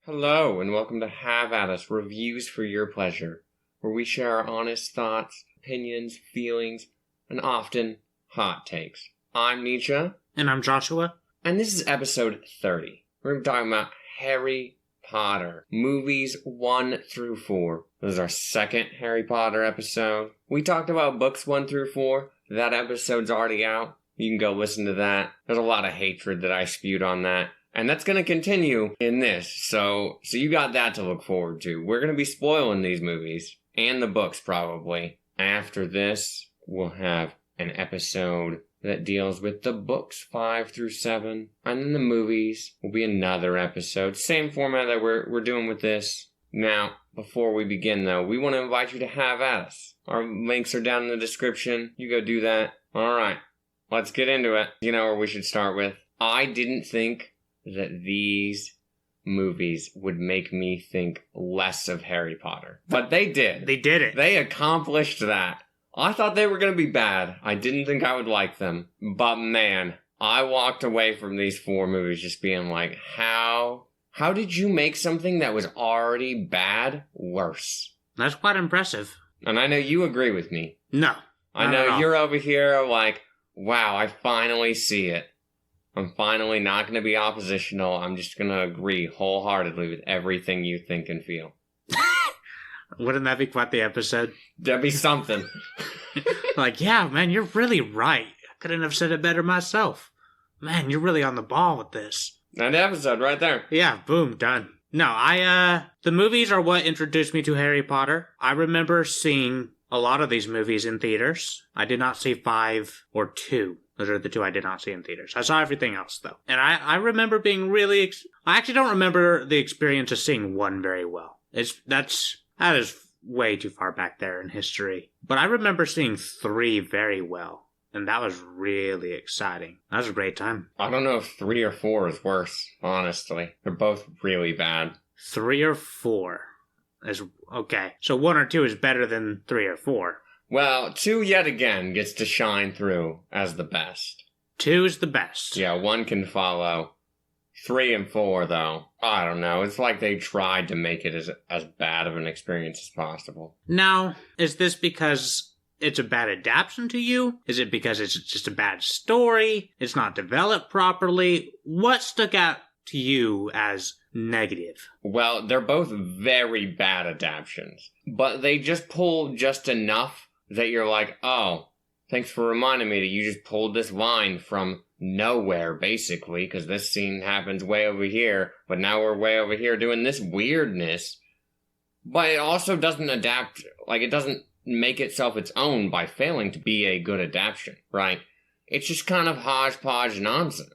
Hello, and welcome to Have At Us Reviews for Your Pleasure, where we share our honest thoughts, opinions, feelings, and often hot takes. I'm Nietzsche. And I'm Joshua. And this is episode 30. We're going to be talking about Harry Potter, movies 1 through 4. This is our second Harry Potter episode. We talked about books 1 through 4. That episode's already out. You can go listen to that. There's a lot of hatred that I spewed on that. And that's going to continue in this. So you got that to look forward to. We're going to be spoiling these movies. And the books, probably. After this, we'll have an episode that deals with the books 5 through 7. And then the movies will be another episode. Same format that we're doing with this. Now, before we begin, though, we want to invite you to Have At Us. Our links are down in the description. You go do that. All right. Let's get into it. You know where we should start with. I didn't think that these movies would make me think less of Harry Potter. But they did. They did it. They accomplished that. I thought they were going to be bad. I didn't think I would like them. But man, I walked away from these 4 movies just being like, how did you make something that was already bad worse? That's quite impressive. And I know you agree with me. No. I know you're over here like, wow, I finally see it. I'm finally not going to be oppositional. I'm just going to agree wholeheartedly with everything you think and feel. Wouldn't that be quite the episode? That'd be something. Like, yeah, man, you're really right. I couldn't have said it better myself. Man, you're really on the ball with this. That episode right there. Yeah, boom, done. No, the movies are what introduced me to Harry Potter. I remember seeing a lot of these movies in theaters. I did not see 5 or 2. Those are the 2 I did not see in theaters. I saw everything else, though. And I remember being really... I actually don't remember the experience of seeing 1 very well. That is way too far back there in history. But I remember seeing 3 very well. And that was really exciting. That was a great time. I don't know if 3 or 4 is worse, honestly. They're both really bad. 3 or 4 is... Okay. So 1 or 2 is better than 3 or 4. Well, 2 yet again gets to shine through as the best. 2 is the best. Yeah, 1 can follow. 3 and 4, though, I don't know. It's like they tried to make it as bad of an experience as possible. Now, is this because it's a bad adaptation to you? Is it because it's just a bad story? It's not developed properly? What stuck out to you as negative? Well, they're both very bad adaptations. But they just pull just enough that you're like, oh, thanks for reminding me that you just pulled this line from nowhere, basically, because this scene happens way over here, but now we're way over here doing this weirdness. But it also doesn't adapt, like, it doesn't make itself its own by failing to be a good adaptation, right? It's just kind of hodgepodge nonsense.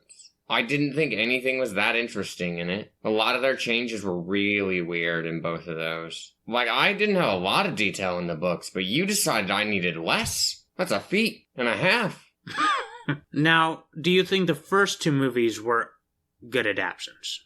I didn't think anything was that interesting in it. A lot of their changes were really weird in both of those. Like, I didn't have a lot of detail in the books, but you decided I needed less. That's a feat and a half. Now, do you think the first 2 movies were good adaptations?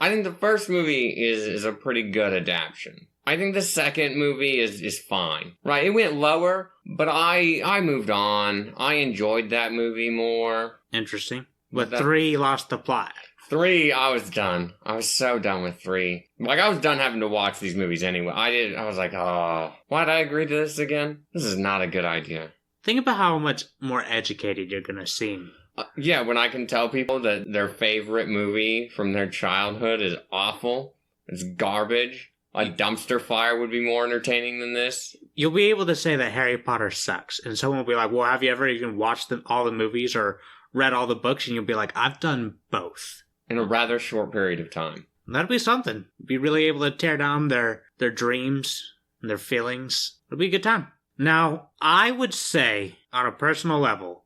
I think the first movie is a pretty good adaptation. I think the second movie is fine. Right, it went lower, but I moved on. I enjoyed that movie more. Interesting. But 3 lost the plot. 3, I was done. I was so done with 3. Like, I was done having to watch these movies anyway. I was like, oh, why'd I agree to this again? This is not a good idea. Think about how much more educated you're gonna seem. Yeah, when I can tell people that their favorite movie from their childhood is awful, it's garbage, a dumpster fire would be more entertaining than this. You'll be able to say that Harry Potter sucks, and someone will be like, well, have you ever even watched all the movies or read all the books? And you'll be like, I've done both. In a rather short period of time. That'd be something. Be really able to tear down their dreams and their feelings. It'll be a good time. Now, I would say, on a personal level,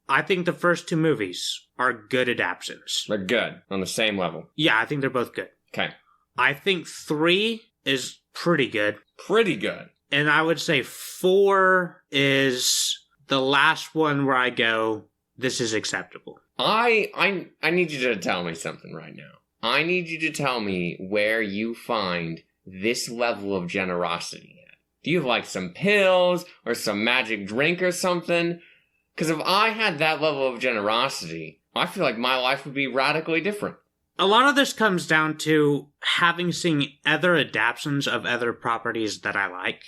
I think the first 2 movies are good adaptations. They're good, on the same level. Yeah, I think they're both good. Okay. I think 3 is pretty good. Pretty good. And I would say 4 is the last one where I go, this is acceptable. I need you to tell me something right now. I need you to tell me where you find this level of generosity at. Do you have like some pills or some magic drink or something? Because if I had that level of generosity, I feel like my life would be radically different. A lot of this comes down to having seen other adaptations of other properties that I like.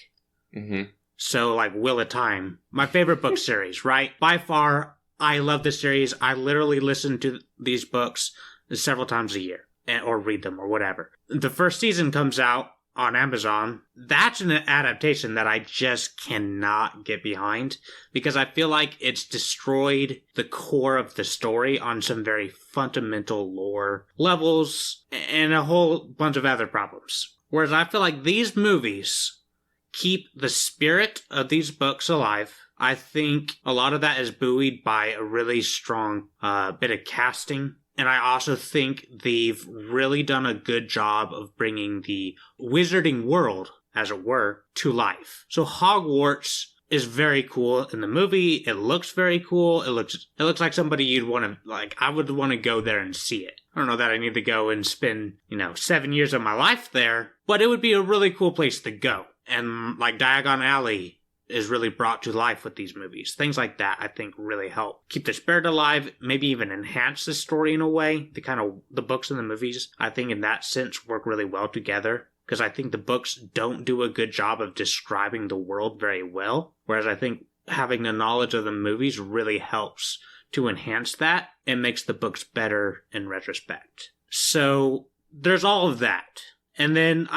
Mm-hmm. So, like Wheel of Time, my favorite book series, right? By far, I love this series. I literally listen to these books several times a year, or read them, or whatever. The first season comes out on Amazon. That's an adaptation that I just cannot get behind, because I feel like it's destroyed the core of the story on some very fundamental lore levels, and a whole bunch of other problems. Whereas I feel like these movies keep the spirit of these books alive. I think a lot of that is buoyed by a really strong bit of casting. And I also think they've really done a good job of bringing the wizarding world, as it were, to life. So Hogwarts is very cool in the movie. It looks very cool. It looks like somebody you'd want to, like, I would want to go there and see it. I don't know that I need to go and spend, 7 years of my life there, but it would be a really cool place to go. And like Diagon Alley is really brought to life with these movies. Things like that, I think, really help keep the spirit alive, maybe even enhance the story in a way. The books and the movies, I think, in that sense, work really well together. Because I think the books don't do a good job of describing the world very well. Whereas I think having the knowledge of the movies really helps to enhance that and makes the books better in retrospect. So there's all of that. And then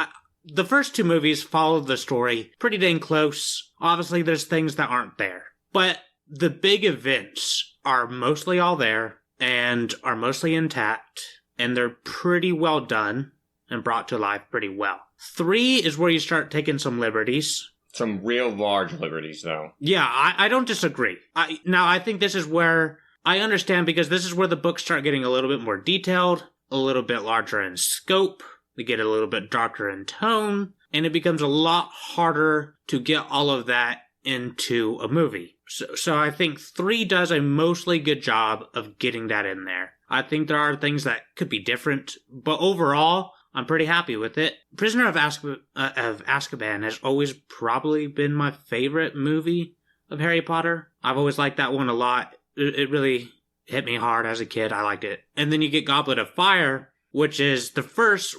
the first two movies follow the story pretty dang close. Obviously, there's things that aren't there. But the big events are mostly all there and are mostly intact. And they're pretty well done and brought to life pretty well. 3 is where you start taking some liberties. Some real large liberties, though. Yeah, I don't disagree. I think this is where I understand, because this is where the books start getting a little bit more detailed, a little bit larger in scope. They get a little bit darker in tone, and it becomes a lot harder to get all of that into a movie. So I think 3 does a mostly good job of getting that in there. I think there are things that could be different, but overall, I'm pretty happy with it. Prisoner of Azkaban has always probably been my favorite movie of Harry Potter. I've always liked that one a lot. It really hit me hard as a kid. I liked it. And then you get Goblet of Fire, which is the first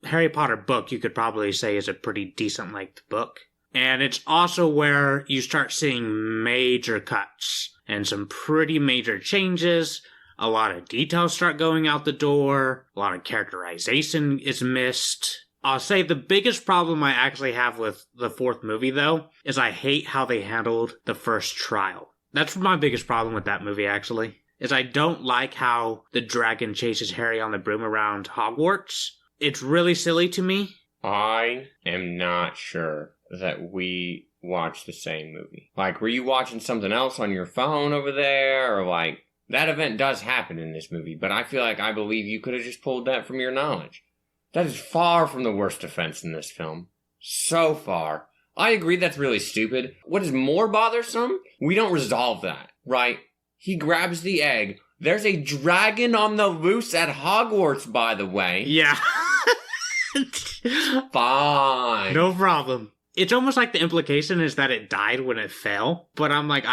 Harry Potter book you could probably say is a pretty decent length book. And it's also where you start seeing major cuts and some pretty major changes. A lot of details start going out the door. A lot of characterization is missed. I'll say the biggest problem I actually have with the 4th movie, though, is I hate how they handled the first trial. That's my biggest problem with that movie, actually, is I don't like how the dragon chases Harry on the broom around Hogwarts. It's really silly to me. I am not sure that we watched the same movie. Like, were you watching something else on your phone over there, or like... That event does happen in this movie, but I believe you could have just pulled that from your knowledge. That is far from the worst offense in this film. So far. I agree that's really stupid. What is more bothersome? We don't resolve that, right? He grabs the egg. There's a dragon on the loose at Hogwarts, by the way. Yeah. Fine. No problem. It's almost like the implication is that it died when it fell, but I'm like,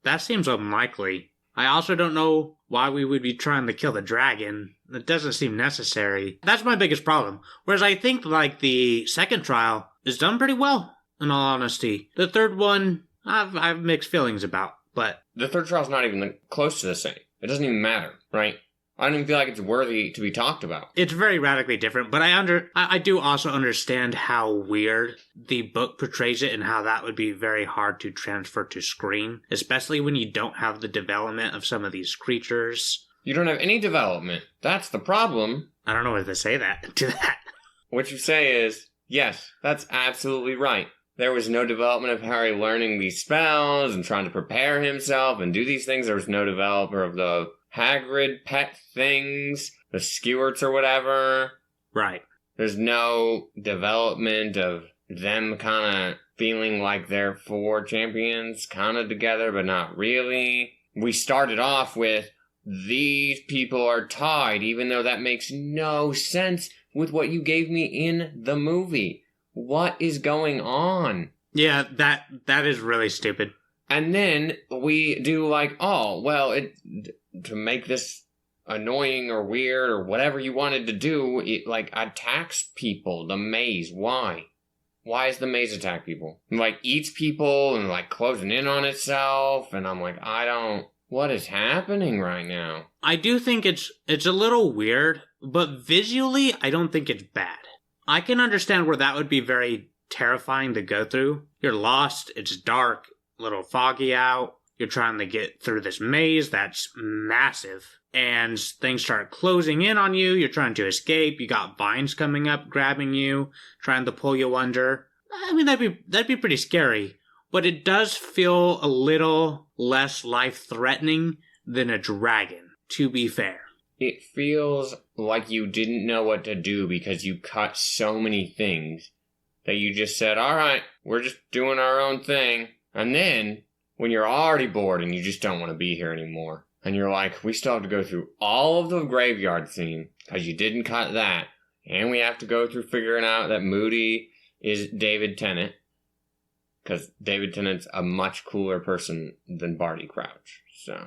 that seems unlikely. I also don't know why we would be trying to kill the dragon. It doesn't seem necessary. That's my biggest problem. Whereas I think, like, the second trial is done pretty well, in all honesty. The third one, I've mixed feelings about, but... The third trial's not even close to the same. It doesn't even matter, right? I don't even feel like it's worthy to be talked about. It's very radically different, but I do also understand how weird the book portrays it and how that would be very hard to transfer to screen, especially when you don't have the development of some of these creatures. You don't have any development. That's the problem. I don't know what to say to that. What you say is, yes, that's absolutely right. There was no development of Harry learning these spells and trying to prepare himself and do these things. There was no developer of the Hagrid pet things, the skewers or whatever. Right. There's no development of them kind of feeling like they're 4 champions, kind of together, but not really. We started off with, these people are tied, even though that makes no sense with what you gave me in the movie. What is going on? Yeah, that is really stupid. And then we do like, oh, well, to make this annoying or weird or whatever you wanted to do, it, like, attacks people. The maze. Why? Why does the maze attack people? It, like, eats people and, like, closing in on itself. And I'm like, what is happening right now? I do think it's a little weird, but visually, I don't think it's bad. I can understand where that would be very terrifying to go through. You're lost, it's dark, a little foggy out, you're trying to get through this maze that's massive, and things start closing in on you, you're trying to escape, you got vines coming up, grabbing you, trying to pull you under. I mean, that'd be pretty scary, but it does feel a little less life-threatening than a dragon, to be fair. It feels like you didn't know what to do because you cut so many things that you just said, all right, we're just doing our own thing. And then, when you're already bored and you just don't want to be here anymore, and you're like, we still have to go through all of the graveyard scene because you didn't cut that, and we have to go through figuring out that Moody is David Tennant, because David Tennant's a much cooler person than Barty Crouch. So...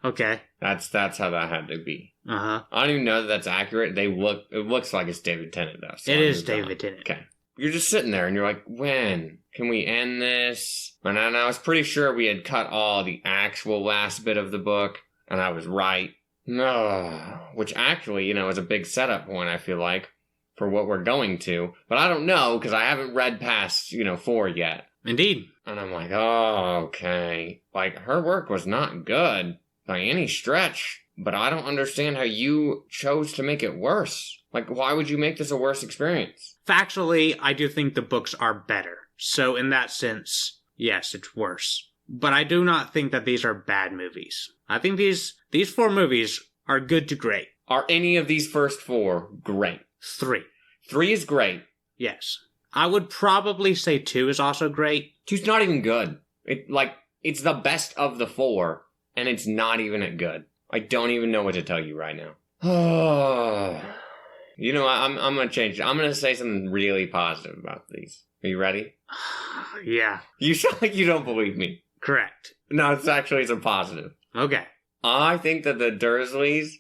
Okay. That's how that had to be. Uh-huh. I don't even know that that's accurate. It looks like it's David Tennant, though. So it is David Tennant. Okay. You're just sitting there, and you're like, when can we end this? And I was pretty sure we had cut all the actual last bit of the book, and I was right. No. Which actually, is a big setup point, I feel like, for what we're going to. But I don't know, because I haven't read past, 4 yet. Indeed. And I'm like, oh, okay. Like, her work was not good by any stretch, but I don't understand how you chose to make it worse. Like, why would you make this a worse experience? Factually, I do think the books are better. So in that sense, yes, it's worse. But I do not think that these are bad movies. I think these 4 movies are good to great. Are any of these first 4 great? 3. 3 is great. Yes. I would probably say 2 is also great. 2's not even good. It's the best of the 4. And it's not even that good. I don't even know what to tell you right now. I'm going to change it. I'm going to say something really positive about these. Are you ready? Yeah. You sound like you don't believe me. Correct. No, it's a positive. Okay. I think that the Dursleys,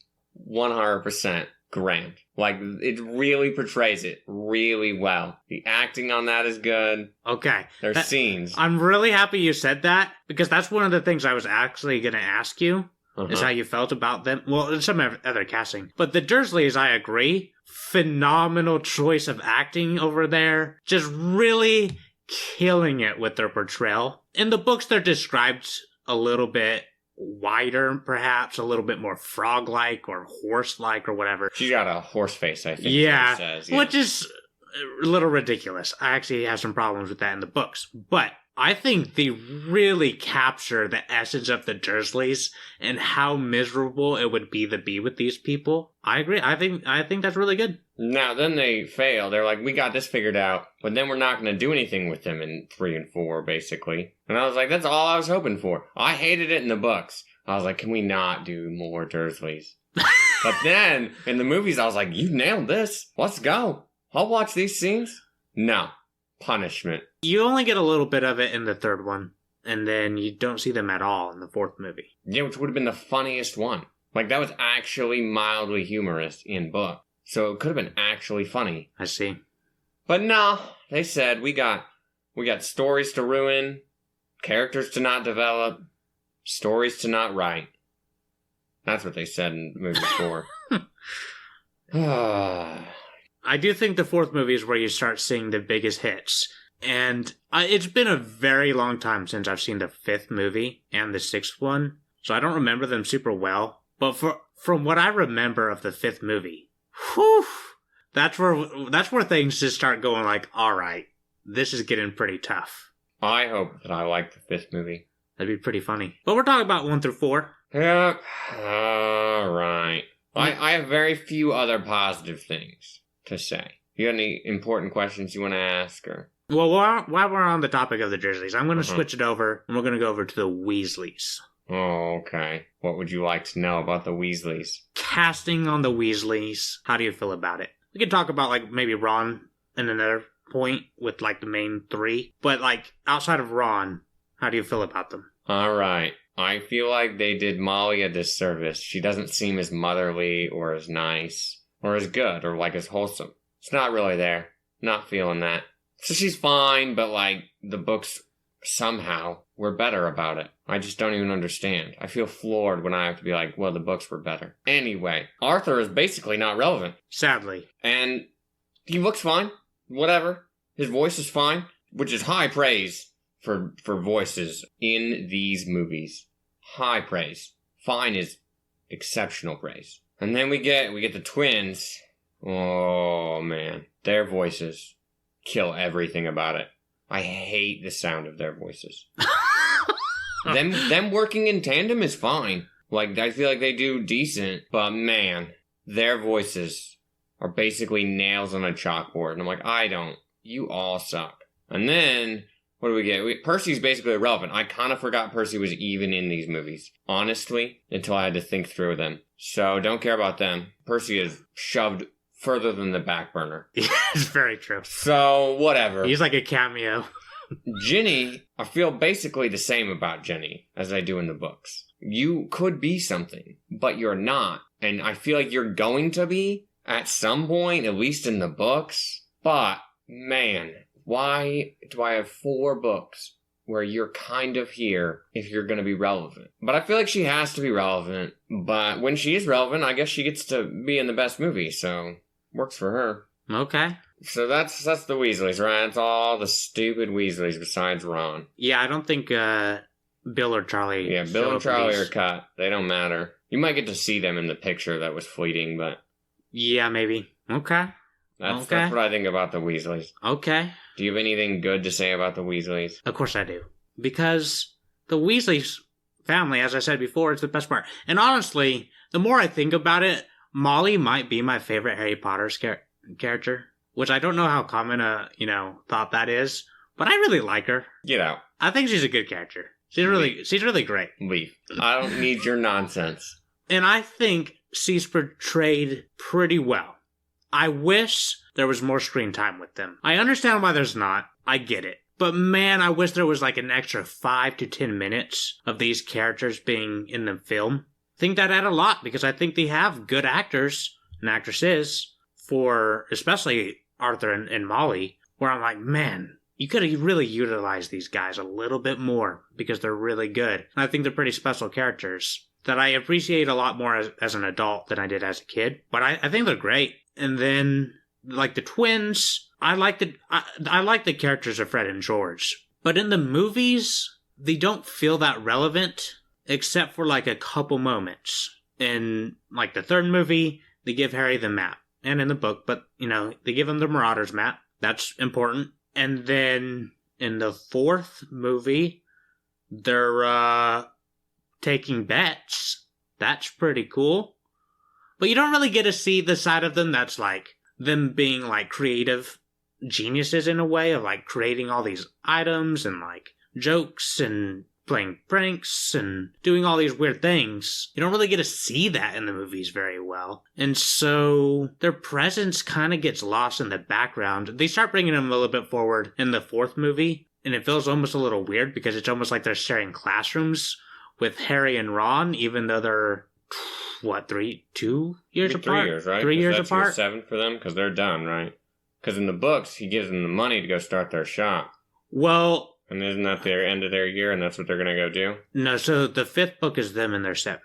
100% grand. Like, it really portrays it really well. The acting on that is good. Okay. There's scenes. I'm really happy you said that, because that's one of the things I was actually going to ask you, is how you felt about them. Well, some other casting. But the Dursleys, I agree. Phenomenal choice of acting over there. Just really killing it with their portrayal. In the books, they're described a little bit wider, perhaps a little bit more frog-like or horse-like or whatever. She's got a horse face, I think. Yeah, says, which is a little ridiculous. I actually have some problems with that in the books. But I think they really capture the essence of the Dursleys and how miserable it would be to be with these people. I agree. I think that's really good. Now, then they fail. They're like, we got this figured out, but then we're not going to do anything with them in 3 and 4, basically. And I was like, that's all I was hoping for. I hated it in the books. I was like, can we not do more Dursleys? But then, in the movies, I was like, you nailed this. Let's go. I'll watch these scenes. No. Punishment. You only get a little bit of it in the 3rd one, and then you don't see them at all in the 4th movie. Yeah, which would have been the funniest one. Like, that was actually mildly humorous in book. So it could have been actually funny. I see. But no, they said, we got stories to ruin, characters to not develop, stories to not write. That's what they said in movie 4. I do think the 4th movie is where you start seeing the biggest hits. And it's been a very long time since I've seen the 5th movie and the 6th one, so I don't remember them super well. But from what I remember of the 5th movie, whew, that's where things just start going like, all right, this is getting pretty tough. I hope that I like the 5th movie. That'd be pretty funny. But we're talking about 1 through 4. Yep. All right. I have very few other positive things to say. You got any important questions you want to ask? Or? Well, while we're on the topic of the Dursleys, I'm going to switch it over, and we're going to go over to the Weasleys. Oh, okay. What would you like to know about the Weasleys? Casting on the Weasleys. How do you feel about it? We could talk about, like, maybe Ron in another point with, like, the main 3. But, like, outside of Ron, how do you feel about them? All right. I feel like they did Molly a disservice. She doesn't seem as motherly or as nice or as good or like as wholesome. It's not really there. Not feeling that. So she's fine, but like the books somehow were better about it. I just don't even understand. I feel floored when I have to be like, well, the books were better. Anyway, Arthur is basically not relevant. Sadly. And he looks fine. Whatever. His voice is fine, which is high praise for voices in these movies. High praise. Fine is exceptional praise. And then we get the twins. Oh, man. Their voices kill everything about it. I hate the sound of their voices. them working in tandem is fine. Like, I feel like they do decent, but man, their voices are basically nails on a chalkboard. And I'm like, you all suck. And then, what do we get? Percy's basically irrelevant. I kind of forgot Percy was even in these movies, honestly, until I had to think through them. So, don't care about them. Percy is shoved further than the back burner. It's very true. So, whatever. He's like a cameo. Ginny, I feel basically the same about Ginny as I do in the books. You could be something, but you're not. And I feel like you're going to be at some point, at least in the books. But, man, why do I have 4 books where you're kind of here if you're going to be relevant? But I feel like she has to be relevant. But when she is relevant, I guess she gets to be in the best movie, so works for her. Okay. So that's the Weasleys, right? It's all the stupid Weasleys besides Ron. Yeah, I don't think Bill or Charlie... Yeah, Bill and Charlie are cut. They don't matter. You might get to see them in the picture that was fleeting, but... Yeah, maybe. Okay. That's what I think about the Weasleys. Okay. Do you have anything good to say about the Weasleys? Of course I do. Because the Weasleys family, as I said before, is the best part. And honestly, the more I think about it, Molly might be my favorite Harry Potter character. Which I don't know how common a, thought that is. But I really like her. Get out. I think she's a good character. She's really great. Leave. I don't need your nonsense. And I think she's portrayed pretty well. I wish there was more screen time with them. I understand why there's not. I get it. But man, I wish there was like an extra 5 to 10 minutes of these characters being in the film. I think that'd add a lot because I think they have good actors and actresses for especially Arthur and Molly, where I'm like, man, you could have really utilized these guys a little bit more because they're really good. And I think they're pretty special characters that I appreciate a lot more as an adult than I did as a kid. But I think they're great. And then, like the twins, I like the characters of Fred and George. But in the movies, they don't feel that relevant, except for like a couple moments. In like the third movie, they give Harry the map. And in the book, but, they give him the Marauders map. That's important. And then in the fourth movie, they're taking bets. That's pretty cool. But you don't really get to see the side of them that's like them being like creative geniuses in a way of like creating all these items and like jokes and playing pranks and doing all these weird things. You don't really get to see that in the movies very well. And so their presence kind of gets lost in the background. They start bringing them a little bit forward in the fourth movie, and it feels almost a little weird because it's almost like they're sharing classrooms with Harry and Ron, even though they're, 2 years apart? 3 years, right? 3 years that's apart? Year 7 for them, because they're done, right? Because in the books, he gives them the money to go start their shop. Well... And isn't that their end of their year, and that's what they're going to go do? No, so the fifth book is them in their 7th.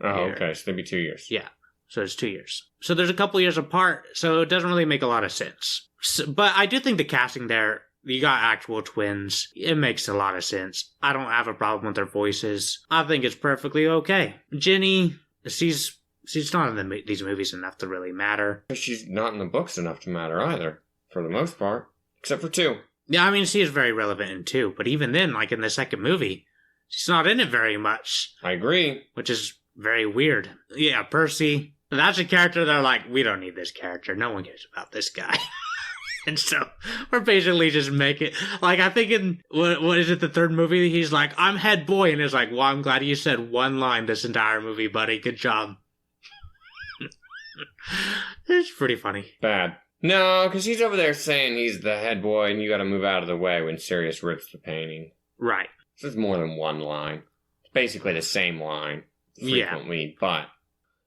Oh, year. okay, so they'd be 2 years. Yeah, so it's 2 years. So there's a couple years apart, so it doesn't really make a lot of sense. But I do think the casting there, you got actual twins. It makes a lot of sense. I don't have a problem with their voices. I think it's perfectly okay. Ginny, she's not in these movies enough to really matter. She's not in the books enough to matter either, for the most part. Except for 2. Yeah, I mean, she is very relevant in 2, but even then, like in the second movie, she's not in it very much. I agree. Which is very weird. Yeah, Percy, that's a character they're like, we don't need this character. No one cares about this guy. And so, we're basically just making... Like, I think in... What is it, the third movie? He's like, I'm head boy. And it's like, well, I'm glad you said one line this entire movie, buddy. Good job. It's pretty funny. Bad. No, because he's over there saying he's the head boy and you gotta move out of the way when Sirius rips the painting. Right. This is more than one line. It's basically the same line frequently, but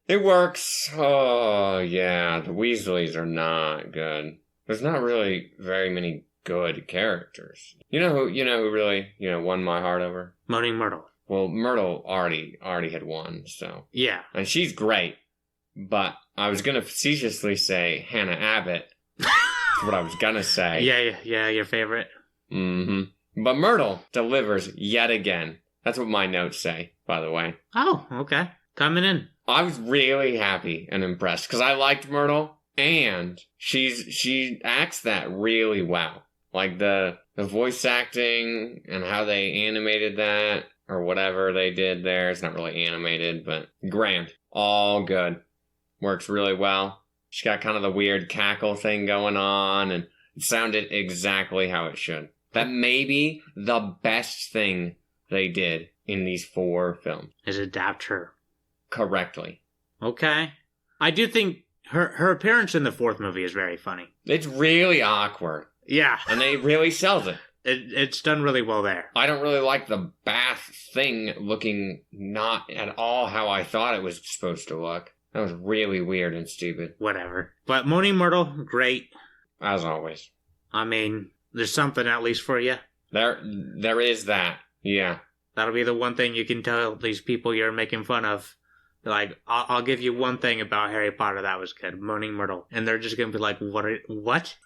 it works. Oh, yeah, the Weasleys are not good. There's not really very many good characters. You know who really, won my heart over? Moaning Myrtle. Well, Myrtle already had won, so. Yeah. And she's great, but I was gonna facetiously say Hannah Abbott. That's what I was gonna say. Yeah, your favorite. Mm-hmm. But Myrtle delivers yet again. That's what my notes say, by the way. Oh, okay. Coming in. I was really happy and impressed, because I liked Myrtle. And she acts that really well. Like the voice acting and how they animated that, or whatever they did there. It's not really animated, but grand. All good. Works really well. She got kind of the weird cackle thing going on, and it sounded exactly how it should. That may be the best thing they did in these 4 films. Is adapt her. Correctly. Okay. I do think her appearance in the 4th movie is very funny. It's really awkward. Yeah. And they really sells it. It's done really well there. I don't really like the bath thing looking not at all how I thought it was supposed to look. That was really weird and stupid. Whatever. But Moaning Myrtle, great. As always. I mean, there's something at least for you. There is that. Yeah. That'll be the one thing you can tell these people you're making fun of. Like, I'll give you one thing about Harry Potter that was good. Moaning Myrtle. And they're just going to be like, what?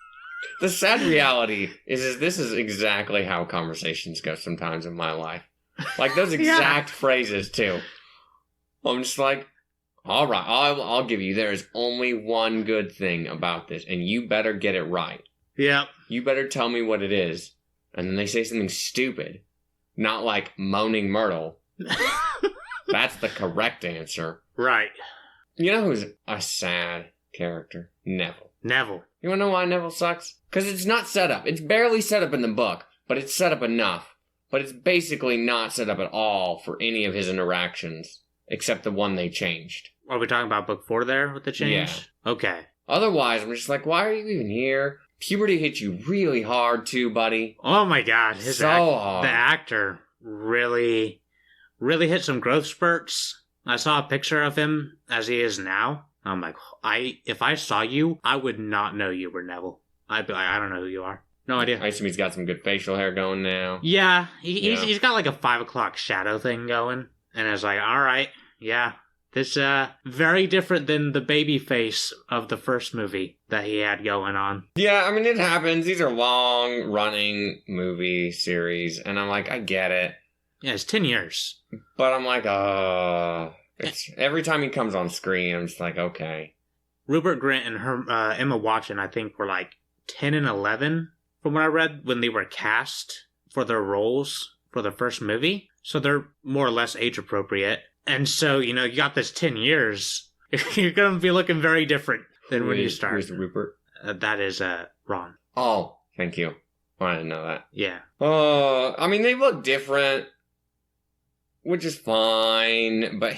The sad reality is this is exactly how conversations go sometimes in my life. Like, those exact phrases, too. I'm just like, all right, I'll give you. There is only one good thing about this, and you better get it right. Yep. You better tell me what it is. And then they say something stupid. Not like Moaning Myrtle. That's the correct answer. Right. You know who's a sad character? Neville. Neville. You wanna know why Neville sucks? Because it's not set up. It's barely set up in the book, but it's set up enough. But it's basically not set up at all for any of his interactions, except the one they changed. Are we talking about book 4 there with the change? Yeah. Okay. Otherwise, I'm just like, why are you even here? Puberty hit you really hard too, buddy. Oh my god. Hard. The actor really hit some growth spurts. I saw a picture of him as he is now. I'm like, if I saw you, I would not know you were Neville. I'd be like, I don't know who you are. No idea. I assume he's got some good facial hair going now. Yeah, he's got like a 5 o'clock shadow thing going. And I was like, all right, yeah. This, very different than the baby face of the first movie that he had going on. Yeah, I mean, it happens. These are long-running movie series, and I'm like, I get it. Yeah, it's 10 years. But I'm like, it's every time he comes on screen, I'm just like, okay. Rupert Grint and her, Emma Watson, I think, were like 10 and 11, from what I read, when they were cast for their roles for the first movie. So they're more or less age-appropriate. And so, you got this 10 years. You're going to be looking very different than when you start. Who's Rupert? That is Ron. Oh, thank you. I didn't know that. Yeah. I mean, they look different, which is fine. But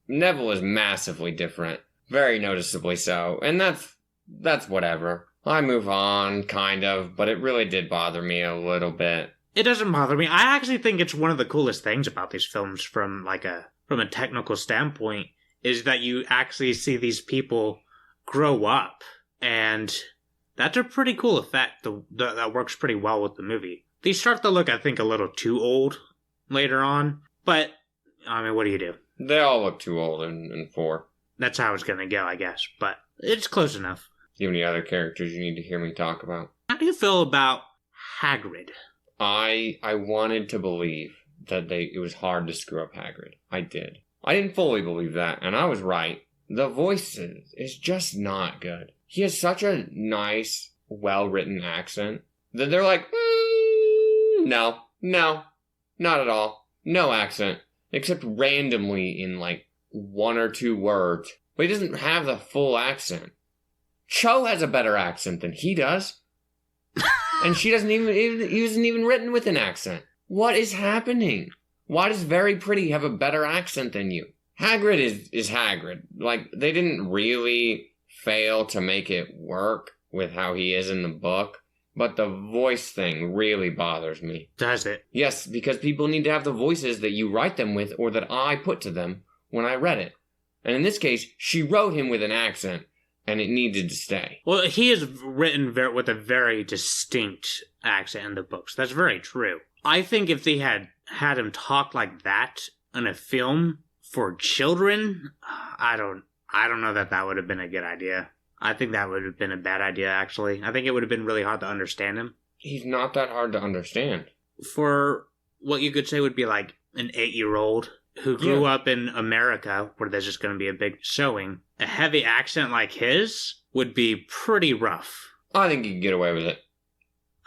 Neville is massively different. Very noticeably so. And that's whatever. I move on, kind of. But it really did bother me a little bit. It doesn't bother me. I actually think it's one of the coolest things about these films from a technical standpoint is that you actually see these people grow up, and that's a pretty cool effect that works pretty well with the movie. They start to look, I think, a little too old later on, but, I mean, what do you do? They all look too old in 4. That's how it's gonna go, I guess, but it's close enough. Do you have any other characters you need to hear me talk about? How do you feel about Hagrid? I wanted to believe that it was hard to screw up Hagrid. I did. I didn't fully believe that, and I was right. The voice is just not good. He has such a nice, well-written accent that they're like, no, not at all. No accent, except randomly in like 1 or 2 words. But he doesn't have the full accent. Cho has a better accent than he does. And he isn't even written with an accent. What is happening? Why does Very Pretty have a better accent than you? Hagrid is Hagrid. Like, they didn't really fail to make it work with how he is in the book. But the voice thing really bothers me. Does it? Yes, because people need to have the voices that you write them with or that I put to them when I read it. And in this case, she wrote him with an accent, and it needed to stay. Well, he is written with a very distinct accent in the books. That's very true. I think if they had him talk like that in a film for children, I don't know that would have been a good idea. I think that would have been a bad idea, actually. I think it would have been really hard to understand him. He's not that hard to understand. For what you could say would be like an 8-year-old who grew up in America, where there's just going to be a big showing, a heavy accent like his would be pretty rough. I think you could get away with it.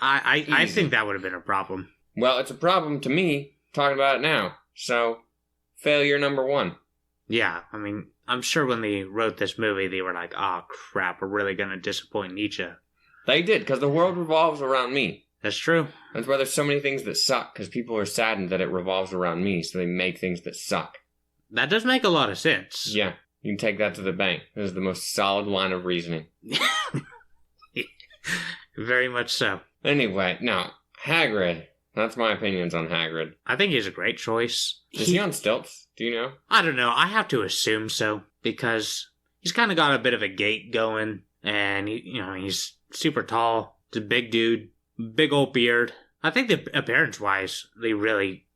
I think that would have been a problem. Well, it's a problem to me talking about it now. So, failure number 1. Yeah, I mean, I'm sure when they wrote this movie, they were like, oh crap, we're really going to disappoint Nietzsche. They did, because the world revolves around me. That's true. That's why there's so many things that suck, because people are saddened that it revolves around me, so they make things that suck. That does make a lot of sense. Yeah, you can take that to the bank. This is the most solid line of reasoning. Very much so. Anyway, now, Hagrid. That's my opinions on Hagrid. I think he's a great choice. Is he on stilts? Do you know? I don't know. I have to assume so, because he's kind of got a bit of a gait going, and he's super tall. He's a big dude, big old beard. I think that appearance-wise, they really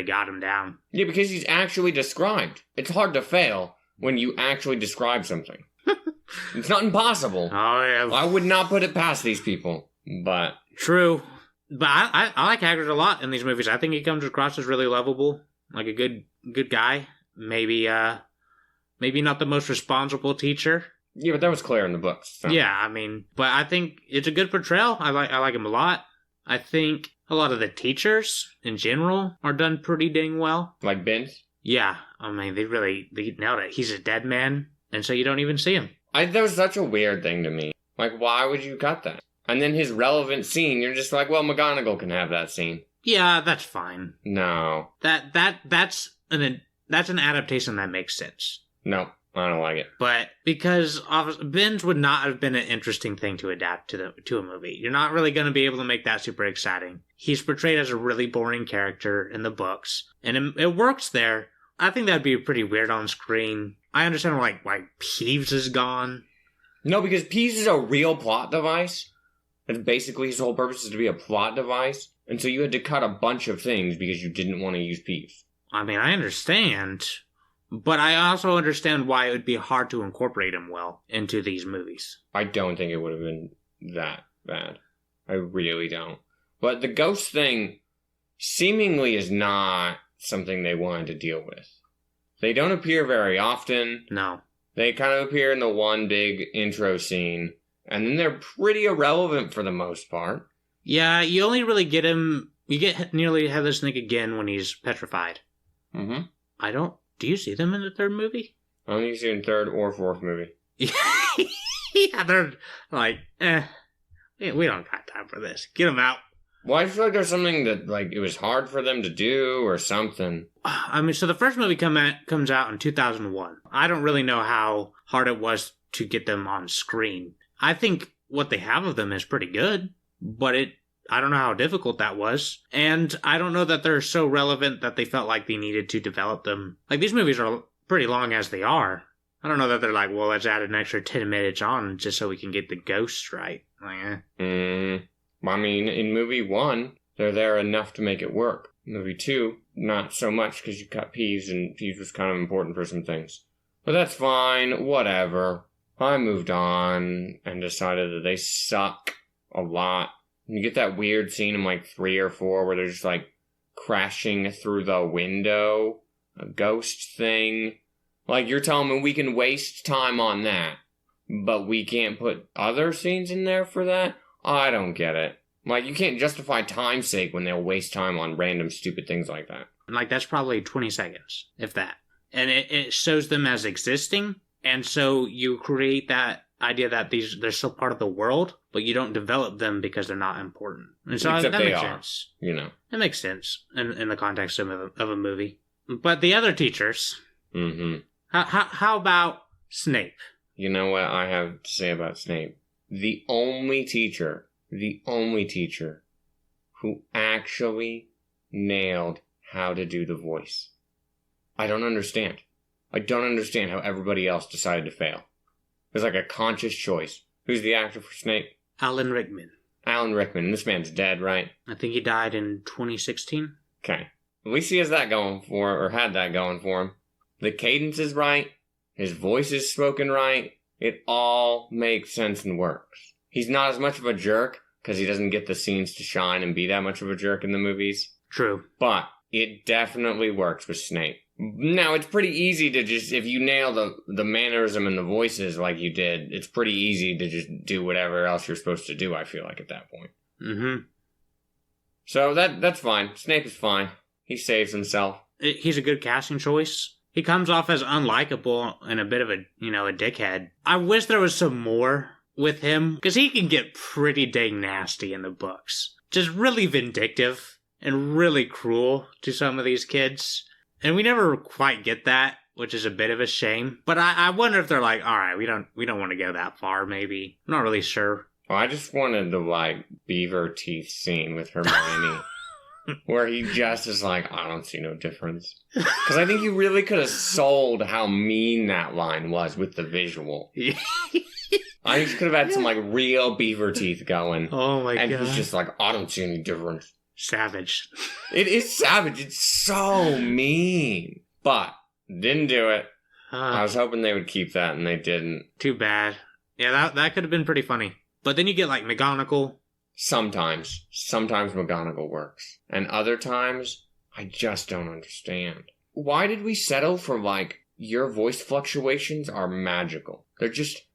got him down. Yeah, because he's actually described. It's hard to fail when you actually describe something. It's not impossible. Oh, yeah. I would not put it past these people, but... True. But I like Hagrid a lot in these movies. I think he comes across as really lovable, like a good guy. Maybe not the most responsible teacher. Yeah, but that was clear in the books. So. Yeah, I mean, but I think it's a good portrayal. I like him a lot. I think a lot of the teachers in general are done pretty dang well. Like Binns? Yeah, I mean, they nailed it. He's a dead man, and so you don't even see him. That was such a weird thing to me. Like, why would you cut that? And then his relevant scene, you're just like, well, McGonagall can have that scene. Yeah, that's fine. No. That's an adaptation that makes sense. No, I don't like it. But because Binns would not have been an interesting thing to adapt to a movie. You're not really going to be able to make that super exciting. He's portrayed as a really boring character in the books, and it works there. I think that'd be pretty weird on screen. I understand why Peeves is gone. No, because Peeves is a real plot device. That's basically his whole purpose, is to be a plot device. And so you had to cut a bunch of things because you didn't want to use Peeves. I mean, I understand. But I also understand why it would be hard to incorporate him well into these movies. I don't think it would have been that bad. I really don't. But the ghost thing seemingly is not something they wanted to deal with. They don't appear very often. No. They kind of appear in the one big intro scene. And then they're pretty irrelevant for the most part. Yeah, you only really get him... You get nearly Heather Snake again when he's petrified. Mm-hmm. Do you see them in the third movie? I don't think you see it in third or fourth movie. Yeah, they're like, we don't got time for this. Get them out. Well, I feel like there's something that, it was hard for them to do or something. I mean, so the first movie comes out in 2001. I don't really know how hard it was to get them on screen. I think what they have of them is pretty good, but I don't know how difficult that was. And I don't know that they're so relevant that they felt like they needed to develop them. Like, these movies are pretty long as they are. I don't know that they're like, well, let's add an extra 10 minutes on just so we can get the ghosts right. I mean, in movie 1, they're there enough to make it work. Movie 2, not so much because you cut Peeves, and Peeves was kind of important for some things. But that's fine, whatever. I moved on and decided that they suck a lot. You get that weird scene in 3 or 4 where they're just crashing through the window, a ghost thing. You're telling me we can waste time on that, but we can't put other scenes in there for that? I don't get it. You can't justify time's sake when they'll waste time on random stupid things like that. That's probably 20 seconds, if that. And it shows them as existing. And so you create that idea that they're still part of the world, but you don't develop them because they're not important. And so Except that they makes are, sense. It makes sense in the context of a movie. But the other teachers, how about Snape? You know what I have to say about Snape? The only teacher the only teacher who actually nailed how to do the voice. I don't understand. I don't understand how everybody else decided to fail. It was like a conscious choice. Who's the actor for Snape? Alan Rickman. Alan Rickman. This man's dead, right? I think he died in 2016. Okay. At least he has that going for, or had that going for him. The cadence is right. His voice is spoken right. It all makes sense and works. He's not as much of a jerk, because he doesn't get the scenes to shine and be that much of a jerk in the movies. True. But it definitely works with Snape. Now, it's pretty easy to just, if you nail the mannerism and the voices like you did, it's pretty easy to just do whatever else you're supposed to do, I feel like, at that point. Mm-hmm. So that's fine. Snape is fine. He saves himself. He's a good casting choice. He comes off as unlikable and a bit of a dickhead. I wish there was some more with him, because he can get pretty dang nasty in the books. Just really vindictive and really cruel to some of these kids. And we never quite get that, which is a bit of a shame. But I wonder if they're like, all right, we don't want to go that far, maybe. I'm not really sure. Well, I just wanted the, beaver teeth scene with Hermione. Where he just is like, I don't see no difference. Because I think you really could have sold how mean that line was with the visual. I just could have had some, real beaver teeth going. Oh, my God. And he's just like, I don't see any difference. Savage. It is savage. It's so mean. But, didn't do it. I was hoping they would keep that, and they didn't. Too bad. Yeah, that could have been pretty funny. But then you get, McGonagall. Sometimes McGonagall works. And other times, I just don't understand. Why did we settle for, your voice fluctuations are magical?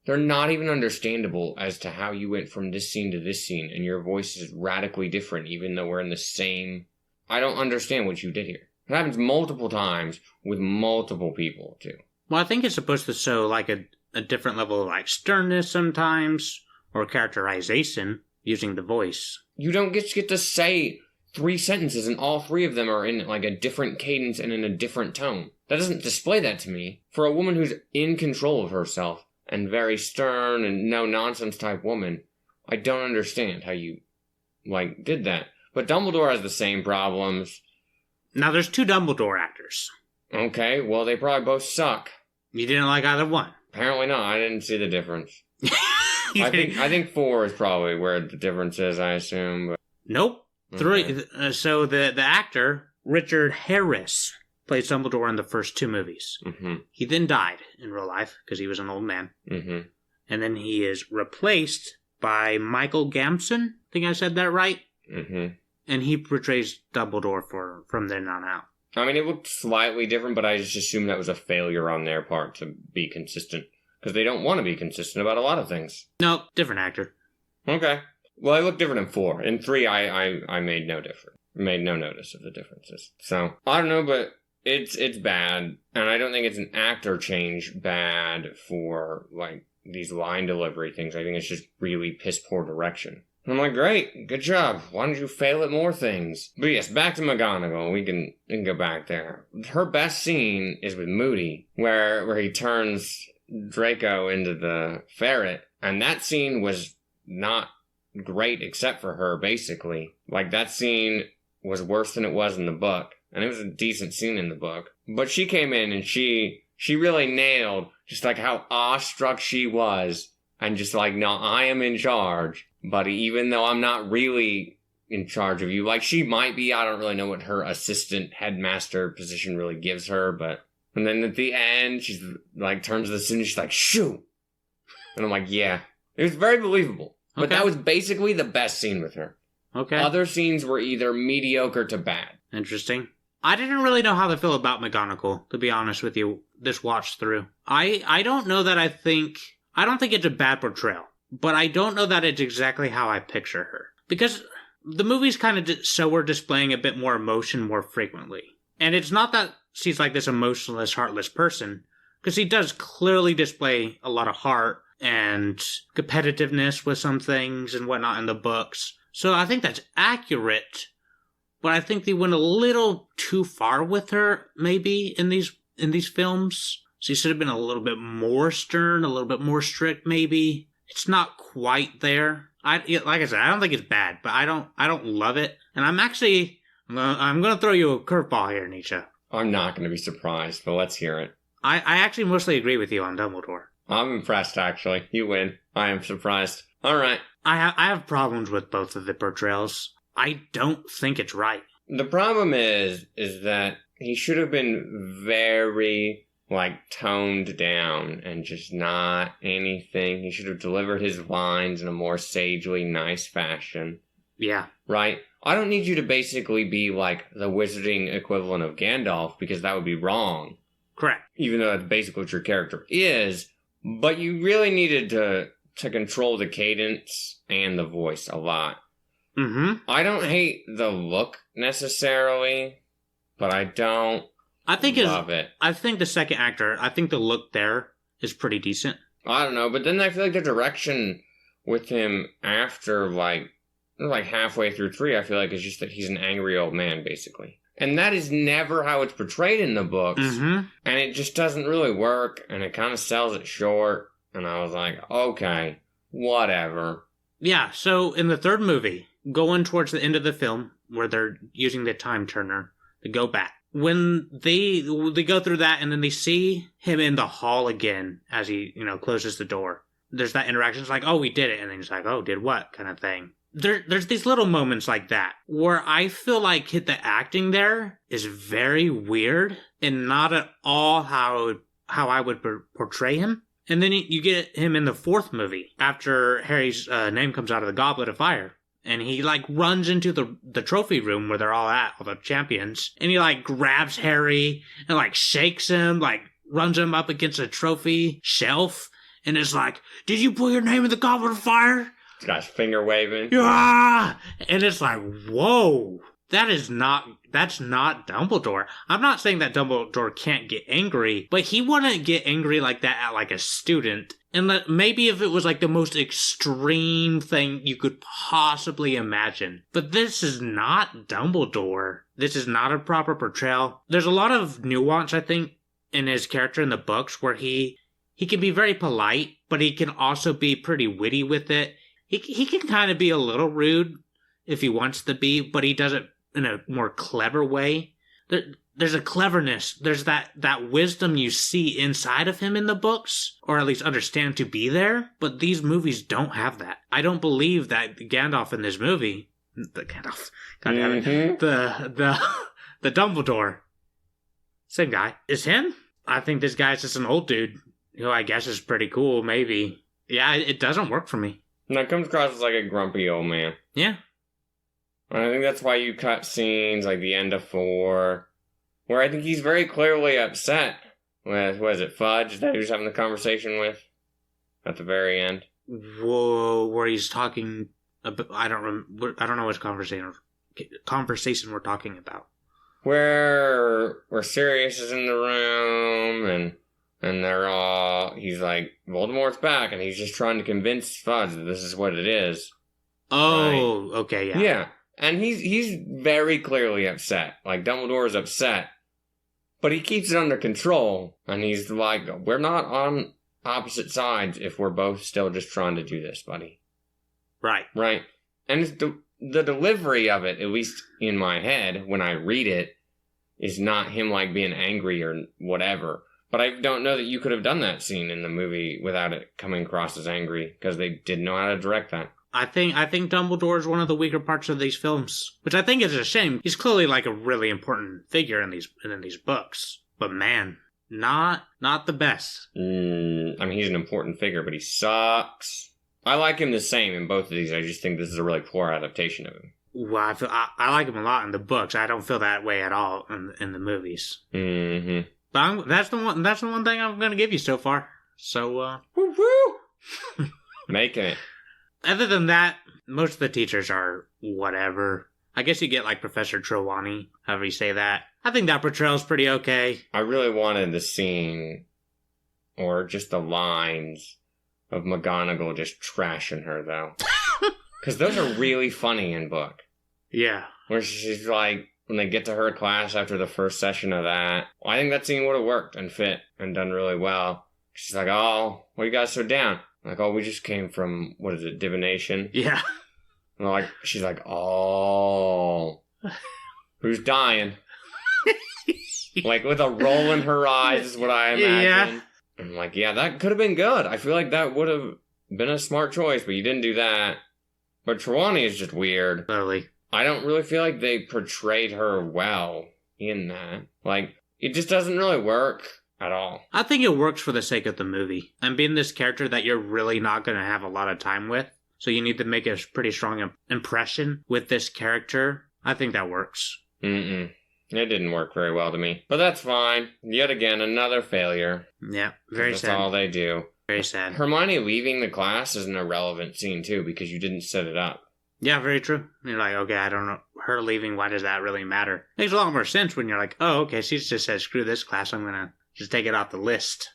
They're not even understandable as to how you went from this scene to this scene, and your voice is radically different, even though we're in the same... I don't understand what you did here. It happens multiple times with multiple people, too. Well, I think it's supposed to show, a different level of, sternness sometimes, or characterization, using the voice. You don't get to say 3 sentences, and all 3 of them are in, a different cadence and in a different tone. That doesn't display that to me. For a woman who's in control of herself, and very stern and no-nonsense type woman, I don't understand how you, did that. But Dumbledore has the same problems. Now, there's 2 Dumbledore actors. Okay, well, they probably both suck. You didn't like either one? Apparently not. I didn't see the difference. I think 4 is probably where the difference is, I assume. But... Nope. Okay. 3. So the actor, Richard Harris, played Dumbledore in the first 2 movies. Mm-hmm. He then died in real life because he was an old man. Mm-hmm. And then he is replaced by Michael Gambson. I think I said that right. Mm-hmm. And he portrays Dumbledore from then on out. I mean, it looked slightly different, but I just assumed that was a failure on their part to be consistent. Because they don't want to be consistent about a lot of things. No, different actor. Okay. Well, it looked different in 4. In 3, I made no difference. Made no notice of the differences. So, I don't know, but it's bad. And I don't think it's an actor change bad for, these line delivery things. I think it's just really piss poor direction. And I'm like, great, good job. Why don't you fail at more things? But yes, back to McGonagall. We can go back there. Her best scene is with Moody, where he turns Draco into the ferret. And that scene was not great except for her, basically. That scene was worse than it was in the book. And it was a decent scene in the book. But she came in and she really nailed just how awestruck she was. And just no, I am in charge. But even though I'm not really in charge of you, she might be, I don't really know what her assistant headmaster position really gives her, but... And then at the end, she's turns to the scene and she's like, shoo! And I'm like, yeah. It was very believable. But Okay. that was basically the best scene with her. Okay. Other scenes were either mediocre to bad. Interesting. I didn't really know how to feel about McGonagall, to be honest with you, this watch through. I don't know that I don't think it's a bad portrayal, but I don't know that it's exactly how I picture her. Because the movies kind of so we're displaying a bit more emotion more frequently. And it's not that she's this emotionless, heartless person, because she does clearly display a lot of heart and competitiveness with some things and whatnot in the books. So I think that's accurate, but I think they went a little too far with her, maybe, in these films. She should have been a little bit more stern, a little bit more strict, maybe. It's not quite there. Like I said, I don't think it's bad, but I don't love it. And I'm going to throw you a curveball here, Nisha. I'm not going to be surprised, but let's hear it. I actually mostly agree with you on Dumbledore. I'm impressed, actually. You win. I am surprised. All right. I have problems with both of the portrayals. I don't think it's right. The problem is that he should have been very, toned down and just not anything. He should have delivered his lines in a more sagely, nice fashion. Yeah. Right? I don't need you to basically be like the wizarding equivalent of Gandalf, because that would be wrong. Correct. Even though that's basically what your character is. But you really needed to control the cadence and the voice a lot. Mm-hmm. I don't hate the look necessarily, but I don't love it. I think the second actor, the look there is pretty decent. I don't know, but then I feel like the direction with him after halfway through 3, I feel like it's just that he's an angry old man, basically. And that is never how it's portrayed in the books. Mm-hmm. And it just doesn't really work, and it kind of sells it short. And I was like, okay, whatever. Yeah, so in the third movie, going towards the end of the film, where they're using the time turner to go back, when they go through that and then they see him in the hall again as he, closes the door, there's that interaction. It's like, oh, we did it. And then he's like, oh, did what kind of thing. There's these little moments like that where I feel like the acting there is very weird and not at all how I would portray him. And then you get him in the fourth movie after Harry's name comes out of the Goblet of Fire. And he, runs into the trophy room where they're all at, all the champions. And he, grabs Harry and, shakes him, runs him up against a trophy shelf. And is like, did you put your name in the Goblet of Fire? This guy's finger waving. Yeah! And it's like, whoa. That's not Dumbledore. I'm not saying that Dumbledore can't get angry, but he wouldn't get angry like that at, a student. And maybe if it was, the most extreme thing you could possibly imagine. But this is not Dumbledore. This is not a proper portrayal. There's a lot of nuance, I think, in his character in the books where he can be very polite, but he can also be pretty witty with it. He can kind of be a little rude if he wants to be, but he does it in a more clever way. There's a cleverness. There's that wisdom you see inside of him in the books, or at least understand to be there, but these movies don't have that. I don't believe that Gandalf in this movie, the Dumbledore, same guy, is him. I think this guy's just an old dude who I guess is pretty cool, maybe. Yeah, it doesn't work for me. No, it comes across as like a grumpy old man. Yeah. And I think that's why you cut scenes like the end of 4, where I think he's very clearly upset with, what is it, Fudge that he was having the conversation with at the very end. Whoa, where he's talking about, I don't know which conversation we're talking about. Where Sirius is in the room and they're all, he's like, Voldemort's back, and he's just trying to convince Fudge that this is what it is. Oh, right? Okay, yeah. Yeah, and he's very clearly upset. Like, Dumbledore is upset, but he keeps it under control, and he's like, we're not on opposite sides if we're both still just trying to do this, buddy. Right. Right. And it's the delivery of it, at least in my head, when I read it, is not him, like, being angry or whatever. But I don't know that you could have done that scene in the movie without it coming across as angry, because they didn't know how to direct that. I think Dumbledore is one of the weaker parts of these films, which I think is a shame. He's clearly like a really important figure in these books, but man, not the best. I mean, he's an important figure, but he sucks. I like him the same in both of these. I just think this is a really poor adaptation of him. Well, I like him a lot in the books. I don't feel that way at all in the movies. Mm-hmm. But that's the one thing I'm going to give you so far. So, woo-woo! Making it. Other than that, most of the teachers are whatever. I guess you get like Professor Trelawney, however you say that. I think that portrayal's pretty okay. I really wanted the scene, or just the lines, of McGonagall just trashing her, though. Because those are really funny in book. Yeah. Where she's like, when they get to her class after the first session of that, I think that scene would have worked and fit and done really well. She's like, oh, what are you guys so down? Like, oh, we just came from, what is it, divination? Yeah. And like, she's like, oh, who's dying? Like, with a roll in her eyes is what I imagine. Yeah. I'm like, yeah, that could have been good. I feel like that would have been a smart choice, but you didn't do that. But Trelawney is just weird. Totally. I don't really feel like they portrayed her well in that. Like, it just doesn't really work at all. I think it works for the sake of the movie. And being this character that you're really not going to have a lot of time with, so you need to make a pretty strong impression with this character, I think that works. It didn't work very well to me. But that's fine. Yet again, another failure. Yeah, very sad. That's all they do. Very sad. Hermione leaving the class is an irrelevant scene, too, because you didn't set it up. Yeah, very true. You're like, okay, I don't know. Her leaving, why does that really matter? Makes a lot more sense when you're like, oh, okay, she just said, screw this class, I'm gonna just take it off the list.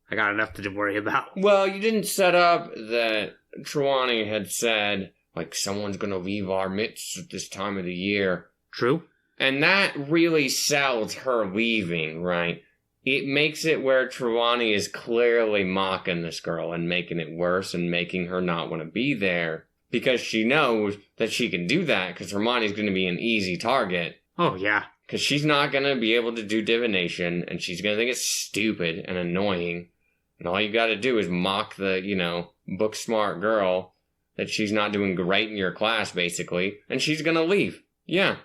I got enough to worry about. Well, you didn't set up that Trelawney had said, like, someone's gonna leave our midst at this time of the year. True. And that really sells her leaving, right? It makes it where Trelawney is clearly mocking this girl and making it worse and making her not want to be there. Because she knows that she can do that because Hermione's going to be an easy target. Oh, yeah. Because she's not going to be able to do divination and she's going to think it's stupid and annoying. And all you got to do is mock the, book smart girl that she's not doing great in your class, basically. And she's going to leave. Yeah.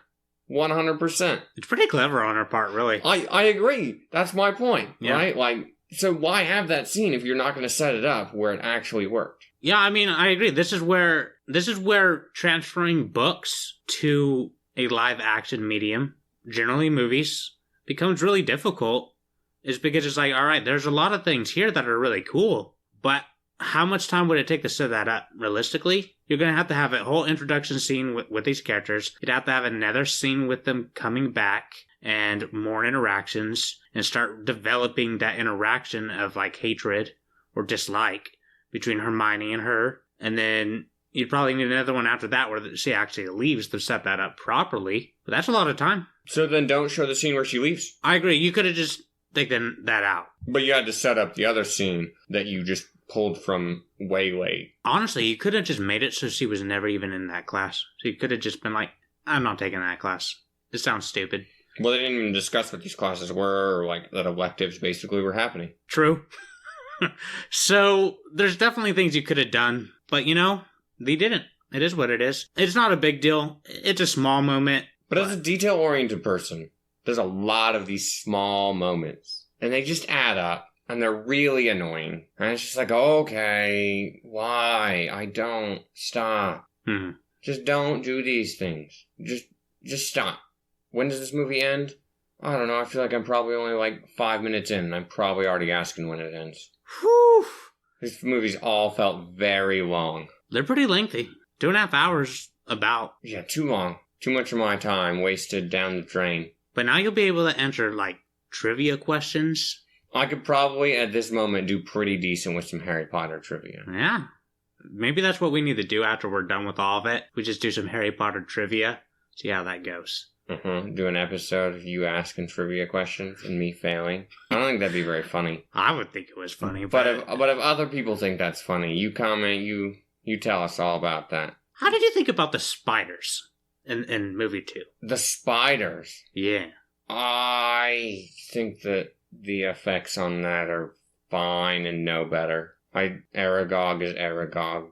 100%. It's pretty clever on her part, really. I agree. That's my point, yeah. Right? Like, so why have that scene if you're not going to set it up where it actually worked? Yeah, I mean, I agree. This is where transferring books to a live action medium, generally movies, becomes really difficult. Is because it's like, all right, there's a lot of things here that are really cool, but how much time would it take to set that up realistically? You're going to have a whole introduction scene with these characters. You'd have to have another scene with them coming back and more interactions and start developing that interaction of like hatred or dislike between Hermione and her. And then you'd probably need another one after that where she actually leaves to set that up properly. But that's a lot of time. So then don't show the scene where she leaves. I agree. You could have just taken that out. But you had to set up the other scene that you just pulled from way late. Honestly, you could have just made it so she was never even in that class. So you could have just been like, I'm not taking that class. This sounds stupid. Well, they didn't even discuss what these classes were or like that electives basically were happening. True. So there's definitely things you could have done, but they didn't. It is what it is. It's not a big deal. It's a small moment. But as a detail-oriented person, there's a lot of these small moments, and they just add up, and they're really annoying. And it's just like, okay, why? I don't. Stop. Just don't do these things. Just stop. When does this movie end? I don't know. I feel like I'm probably only like 5 minutes in, and I'm probably already asking when it ends. Whew. These movies all felt very long. They're pretty lengthy. 2.5 hours about. Yeah, too long. Too much of my time wasted down the drain. But now you'll be able to enter, like, trivia questions. I could probably, at this moment, do pretty decent with some Harry Potter trivia. Yeah. Maybe that's what we need to do after we're done with all of it. We just do some Harry Potter trivia. See how that goes. Do an episode of you asking trivia questions and me failing. I don't think that'd be very funny. I would think it was funny. But if other people think that's funny, you comment, you tell us all about that. How did you think about the spiders in movie 2? The spiders? Yeah. I think that the effects on that are fine and no better. Aragog is Aragog.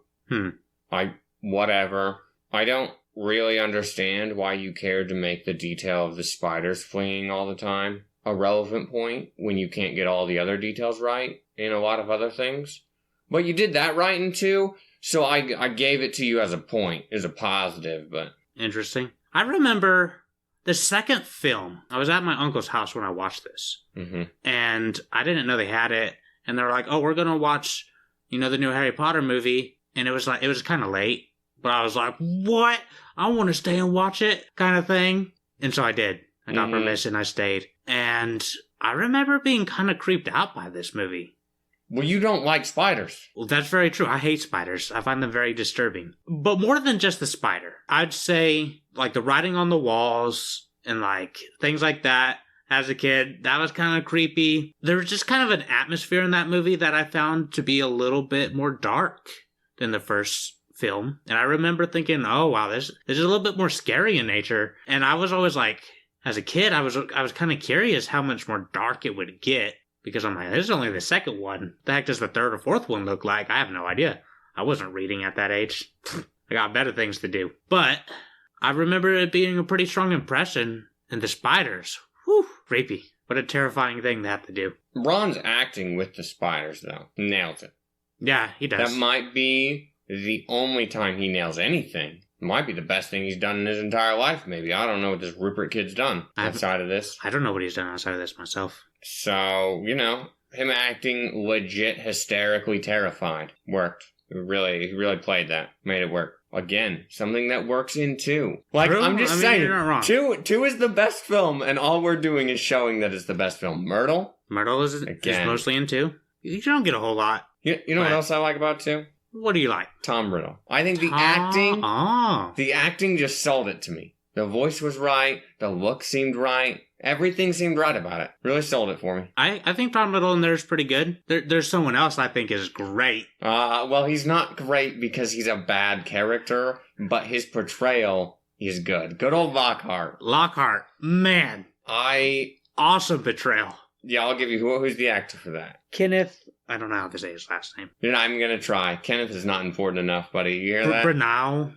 Whatever. I don't really understand why you cared to make the detail of the spiders fleeing all the time a relevant point when you can't get all the other details right in a lot of other things. But you did that right in 2, so I gave it to you as a point, as a positive, but... Interesting. I remember the second film. I was at my uncle's house when I watched this. And I didn't know they had it. And they were like, oh, we're going to watch, the new Harry Potter movie. And it was kind of late. But I was like, what? I want to stay and watch it, kind of thing. And so I did. I got permission. I stayed. And I remember being kind of creeped out by this movie. Well, you don't like spiders. Well, that's very true. I hate spiders. I find them very disturbing. But more than just the spider, I'd say, like, the writing on the walls and, like, things like that as a kid. That was kind of creepy. There was just kind of an atmosphere in that movie that I found to be a little bit more dark than the first film. And I remember thinking, oh, wow, this is a little bit more scary in nature. And I was always like, as a kid, I was kind of curious how much more dark it would get. Because I'm like, this is only the second one. The heck does the third or fourth one look like? I have no idea. I wasn't reading at that age. I got better things to do. But I remember it being a pretty strong impression. And the spiders, whew, creepy. What a terrifying thing to have to do. Ron's acting with the spiders, though, nails it. Yeah, he does. That might be the only time he nails anything. It might be the best thing he's done in his entire life, maybe. I don't know what this Rupert kid's done outside of this. I don't know what he's done outside of this myself. So, him acting legit hysterically terrified worked. He really played that. Made it work. Again, something that works in 2. Like, True? I'm just saying, you're not wrong. 2 is the best film, and all we're doing is showing that it's the best film. Myrtle is mostly in 2. You don't get a whole lot. You know what else I like about 2? What do you like? Tom Riddle. I think the acting just sold it to me. The voice was right. The look seemed right. Everything seemed right about it. Really sold it for me. I think Tom Riddle in there is pretty good. There's someone else I think is great. Well, he's not great because he's a bad character, but his portrayal is good. Good old Lockhart. Lockhart, man. Awesome portrayal. Yeah, I'll give you who's the actor for that. Kenneth. I don't know how to say his last name. You're not even gonna try. Kenneth is not important enough, buddy. You hear that? Brunau.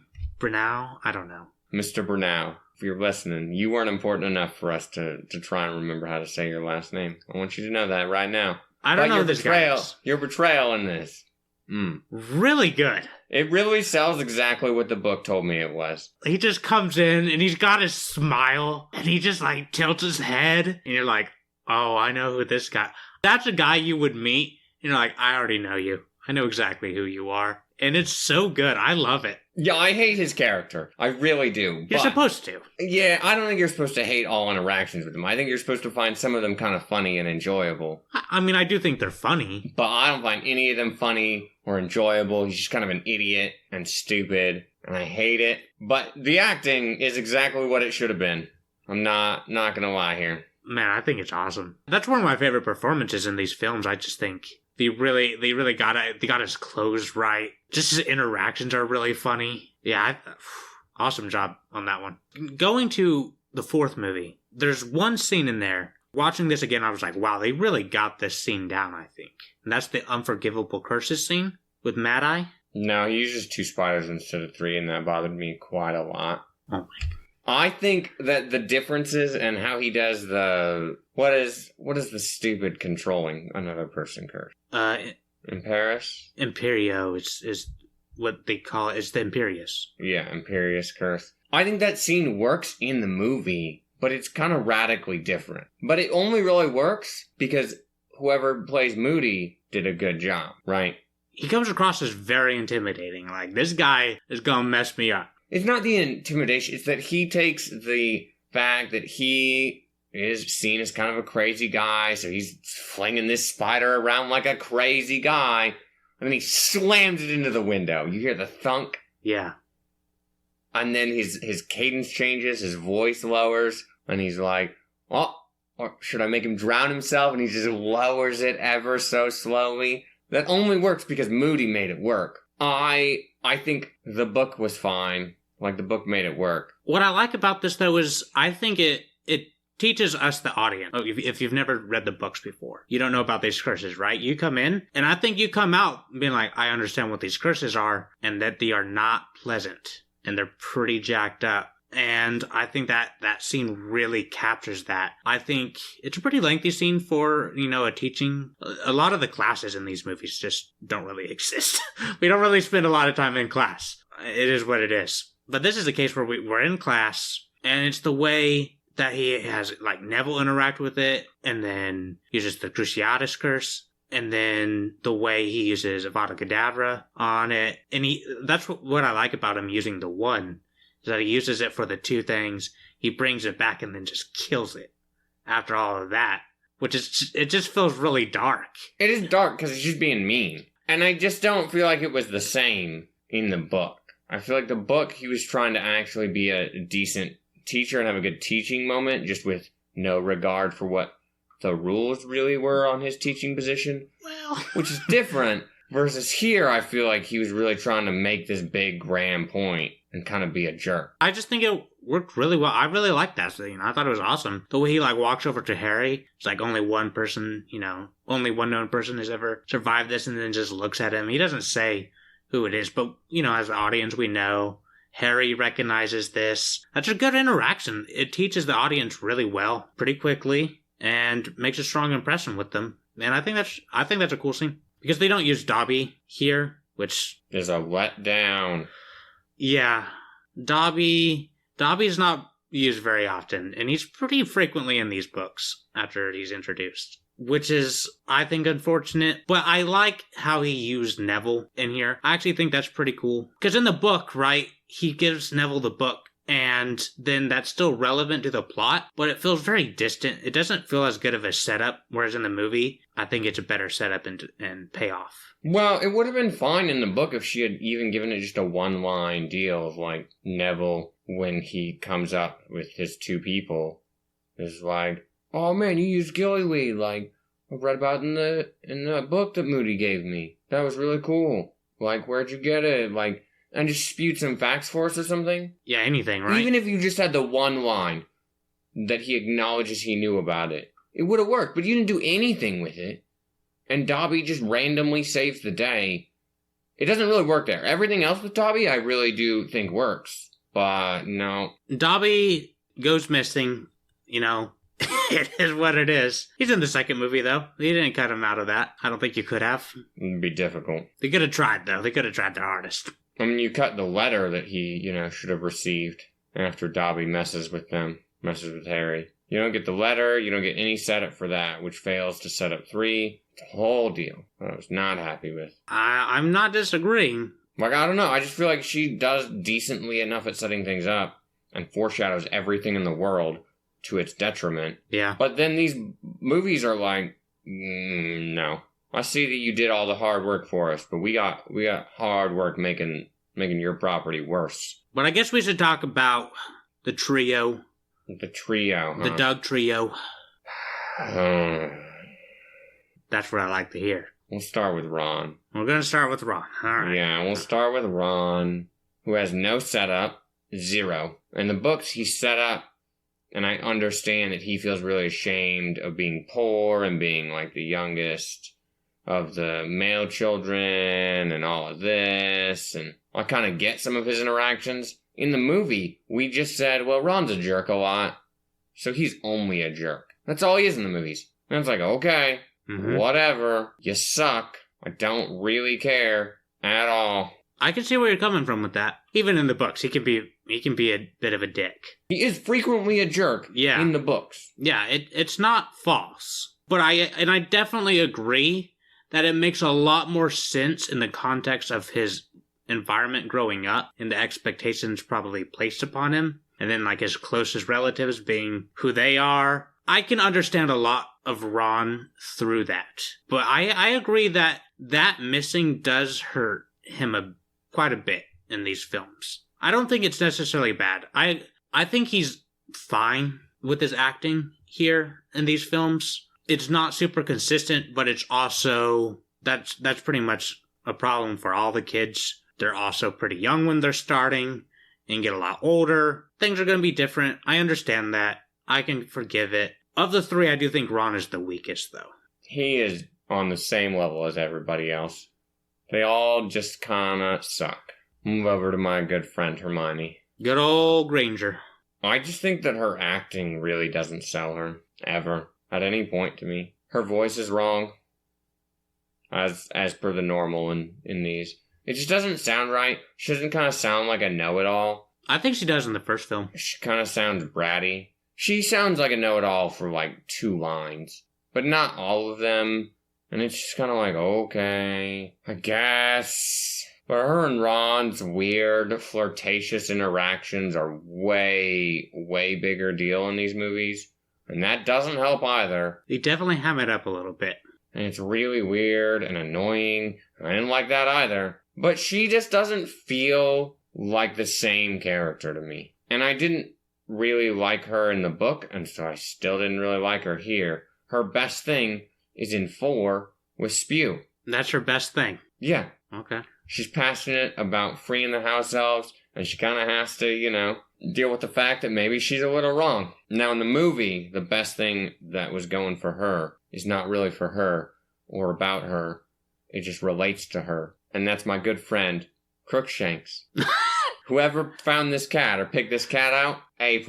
I don't know. Mr. Brunau. If you're listening, you weren't important enough for us to try and remember how to say your last name. I want you to know that right now. I don't know this guy. Your betrayal in this. Really good. It really sells exactly what the book told me it was. He just comes in and he's got his smile and he just like tilts his head and you're like, oh, I know who this guy. That's a guy you would meet. You're like, I already know you. I know exactly who you are. And it's so good. I love it. Yeah, I hate his character. I really do. You're supposed to. Yeah, I don't think you're supposed to hate all interactions with him. I think you're supposed to find some of them kind of funny and enjoyable. I mean, I do think they're funny. But I don't find any of them funny or enjoyable. He's just kind of an idiot and stupid. And I hate it. But the acting is exactly what it should have been. I'm not gonna lie here. Man, I think it's awesome. That's one of my favorite performances in these films. I just think they really got it. They got his clothes right. Just his interactions are really funny. Yeah, awesome job on that one. Going to the fourth movie, there's one scene in there. Watching this again, I was like, wow, they really got this scene down, I think. And that's the Unforgivable Curses scene with Mad Eye. No, he uses 2 spiders instead of 3, and that bothered me quite a lot. Oh my God. I think that the differences and how he does the... What is the stupid controlling another person curse? Imperis? Imperio is what they call it. It's the Imperius. Yeah, Imperius curse. I think that scene works in the movie, but it's kind of radically different. But it only really works because whoever plays Moody did a good job, right? He comes across as very intimidating. Like, this guy is gonna mess me up. It's not the intimidation, it's that he takes the fact that he is seen as kind of a crazy guy, so he's flinging this spider around like a crazy guy, and then he slams it into the window. You hear the thunk? Yeah. And then his cadence changes, his voice lowers, and he's like, oh, or should I make him drown himself? And he just lowers it ever so slowly. That only works because Moody made it work. I think the book was fine. Like, the book made it work. What I like about this, though, is I think it teaches us, the audience, if you've never read the books before, you don't know about these curses, right? You come in, and I think you come out being like, I understand what these curses are, and that they are not pleasant, and they're pretty jacked up. And I think that scene really captures that. I think it's a pretty lengthy scene for, a teaching. A lot of the classes in these movies just don't really exist. We don't really spend a lot of time in class. It is what it is. But this is a case where we're in class, and it's the way that he has, like, Neville interact with it, and then uses the Cruciatus curse, and then the way he uses Avada Kedavra on it. And that's what I like about him using the one. That he uses it for the 2 things, he brings it back and then just kills it after all of that, which is, it just feels really dark. It is dark because he's just being mean. And I just don't feel like it was the same in the book. I feel like the book, he was trying to actually be a decent teacher and have a good teaching moment just with no regard for what the rules really were on his teaching position. Well, which is different. Versus here, I feel like he was really trying to make this big grand point and kind of be a jerk. I just think it worked really well. I really liked that scene. I thought it was awesome. The way he walks over to Harry, it's like only one person, only one known person has ever survived this, and then just looks at him. He doesn't say who it is, but, as the audience, we know. Harry recognizes this. That's a good interaction. It teaches the audience really well, pretty quickly, and makes a strong impression with them. And I think that's a cool scene. Because they don't use Dobby here, which is a letdown. Yeah. Dobby's not used very often, and he's pretty frequently in these books after he's introduced. Which is, I think, unfortunate. But I like how he used Neville in here. I actually think that's pretty cool. Because in the book, right, he gives Neville the book, and then that's still relevant to the plot, but it feels very distant. It doesn't feel as good of a setup, whereas in the movie, I think it's a better setup and payoff. Well, it would have been fine in the book if she had even given it just a one-line deal of, Neville, when he comes up with his two people, is like, oh man, you used Gillyweed, I read about in the book that Moody gave me. That was really cool. Where'd you get it? And just spewed some facts for us or something? Yeah, anything, right? Even if you just had the one line that he acknowledges he knew about it, it would have worked, but you didn't do anything with it. And Dobby just randomly saves the day. It doesn't really work there. Everything else with Dobby, I really do think works. But, no. Dobby goes missing, It is what it is. He's in the second movie, though. They didn't cut him out of that. I don't think you could have. It'd be difficult. They could have tried, though. They could have tried their hardest. I mean, you cut the letter that he, should have received after Dobby messes with Harry. You don't get the letter, you don't get any setup for that, which fails to set up 3. It's a whole deal that I was not happy with. I'm not disagreeing. I don't know. I just feel like she does decently enough at setting things up and foreshadows everything in the world to its detriment. Yeah. But then these movies are no. I see that you did all the hard work for us, but we got hard work making your property worse. But I guess we should talk about the trio. The trio, huh? The Doug trio. That's what I like to hear. We'll start with Ron. We're going to start with Ron. All right. Yeah, we'll start with Ron, who has no setup, 0. In the books, he's set up, and I understand that he feels really ashamed of being poor and being, the youngest of the male children and all of this, and I kind of get some of his interactions. In the movie, we just said, well, Ron's a jerk a lot, so he's only a jerk. That's all he is in the movies. And it's okay, whatever, you suck, I don't really care at all. I can see where you're coming from with that. Even in the books, he can be a bit of a dick. He is frequently a jerk in the books. Yeah, it's not false. But I definitely agree that it makes a lot more sense in the context of his environment growing up and the expectations probably placed upon him. And then his closest relatives being who they are. I can understand a lot of Ron through that. But I agree that missing does hurt him quite a bit in these films. I don't think it's necessarily bad. I think he's fine with his acting here in these films. It's not super consistent, but it's also, that's pretty much a problem for all the kids. They're also pretty young when they're starting and get a lot older. Things are going to be different. I understand that. I can forgive it. Of the 3, I do think Ron is the weakest, though. He is on the same level as everybody else. They all just kind of suck. Move over to my good friend Hermione. Good old Granger. I just think that her acting really doesn't sell her, ever, at any point to me. Her voice is wrong, as per the normal in these. It just doesn't sound right. She doesn't kind of sound like a know-it-all. I think she does in the first film. She kind of sounds bratty. She sounds like a know-it-all for 2 lines, but not all of them. And it's just kind of okay, I guess. But her and Ron's weird, flirtatious interactions are way, way bigger deal in these movies. And that doesn't help either. They definitely ham it up a little bit. And it's really weird and annoying. And I didn't like that either. But she just doesn't feel like the same character to me. And I didn't really like her in the book, and so I still didn't really like her here. Her best thing is in 4 with Spew. That's her best thing? Yeah. Okay. She's passionate about freeing the house elves, and she kind of has to, deal with the fact that maybe she's a little wrong. Now, in the movie, the best thing that was going for her is not really for her or about her. It just relates to her. And that's my good friend, Crookshanks. Whoever found this cat or picked this cat out, A+.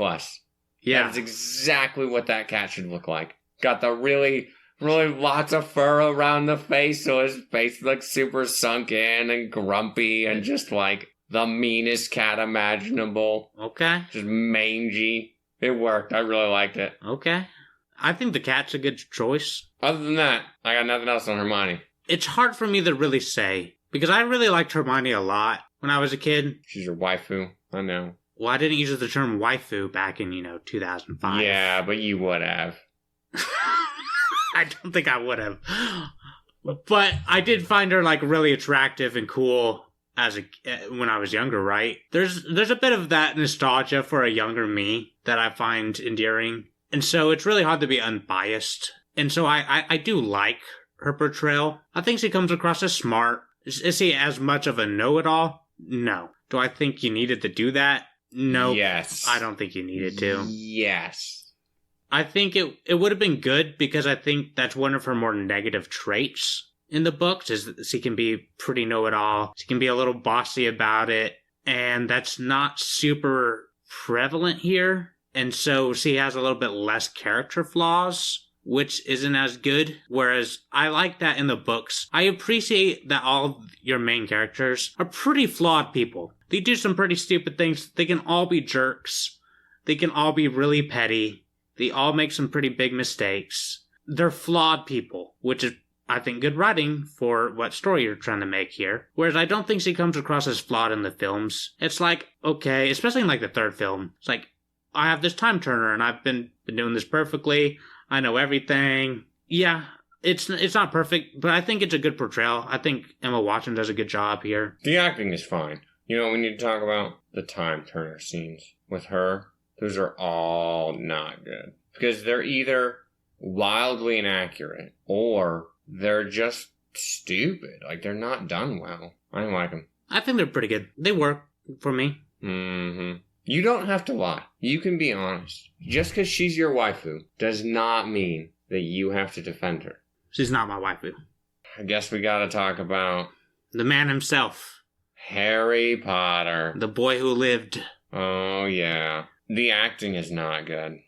Yeah. That's exactly what that cat should look like. Got the really lots of fur around the face, so his face looks super sunk in and grumpy and just like the meanest cat imaginable. Okay. Just mangy. It worked. I really liked it. Okay. I think the cat's a good choice. Other than that, I got nothing else on Hermione. It's hard for me to really say, because I really liked Hermione a lot when I was a kid. She's your waifu. I know. Well, I didn't use the term waifu back in, 2005. Yeah, but you would have. I don't think I would have. But I did find her, really attractive and cool when I was younger, right? There's a bit of that nostalgia for a younger me that I find endearing. And so it's really hard to be unbiased. And so I do like her portrayal. I think she comes across as smart. Is she as much of a know-it-all? No. Do I think you needed to do that? No. Yes. I don't think you needed to. Yes. I think it would have been good because I think that's one of her more negative traits in the books is that she can be pretty know-it-all. She can be a little bossy about it. And that's not super prevalent here. And so she has a little bit less character flaws, which isn't as good. Whereas I like that in the books. I appreciate that all your main characters are pretty flawed people. They do some pretty stupid things. They can all be jerks. They can all be really petty. They all make some pretty big mistakes. They're flawed people, which is, I think, good writing for what story you're trying to make here. Whereas I don't think she comes across as flawed in the films. It's like, okay, especially in the third film. It's like, I have this time turner and I've been doing this perfectly. I know everything. Yeah, it's not perfect, but I think it's a good portrayal. I think Emma Watson does a good job here. The acting is fine. We need to talk about the time turner scenes with her. Those are all not good. Because they're either wildly inaccurate or they're just stupid. They're not done well. I don't like them. I think they're pretty good. They work for me. Mm-hmm. You don't have to lie. You can be honest. Just because she's your waifu does not mean that you have to defend her. She's not my waifu. I guess we gotta talk about... the man himself. Harry Potter. The boy who lived. Oh, yeah. The acting is not good.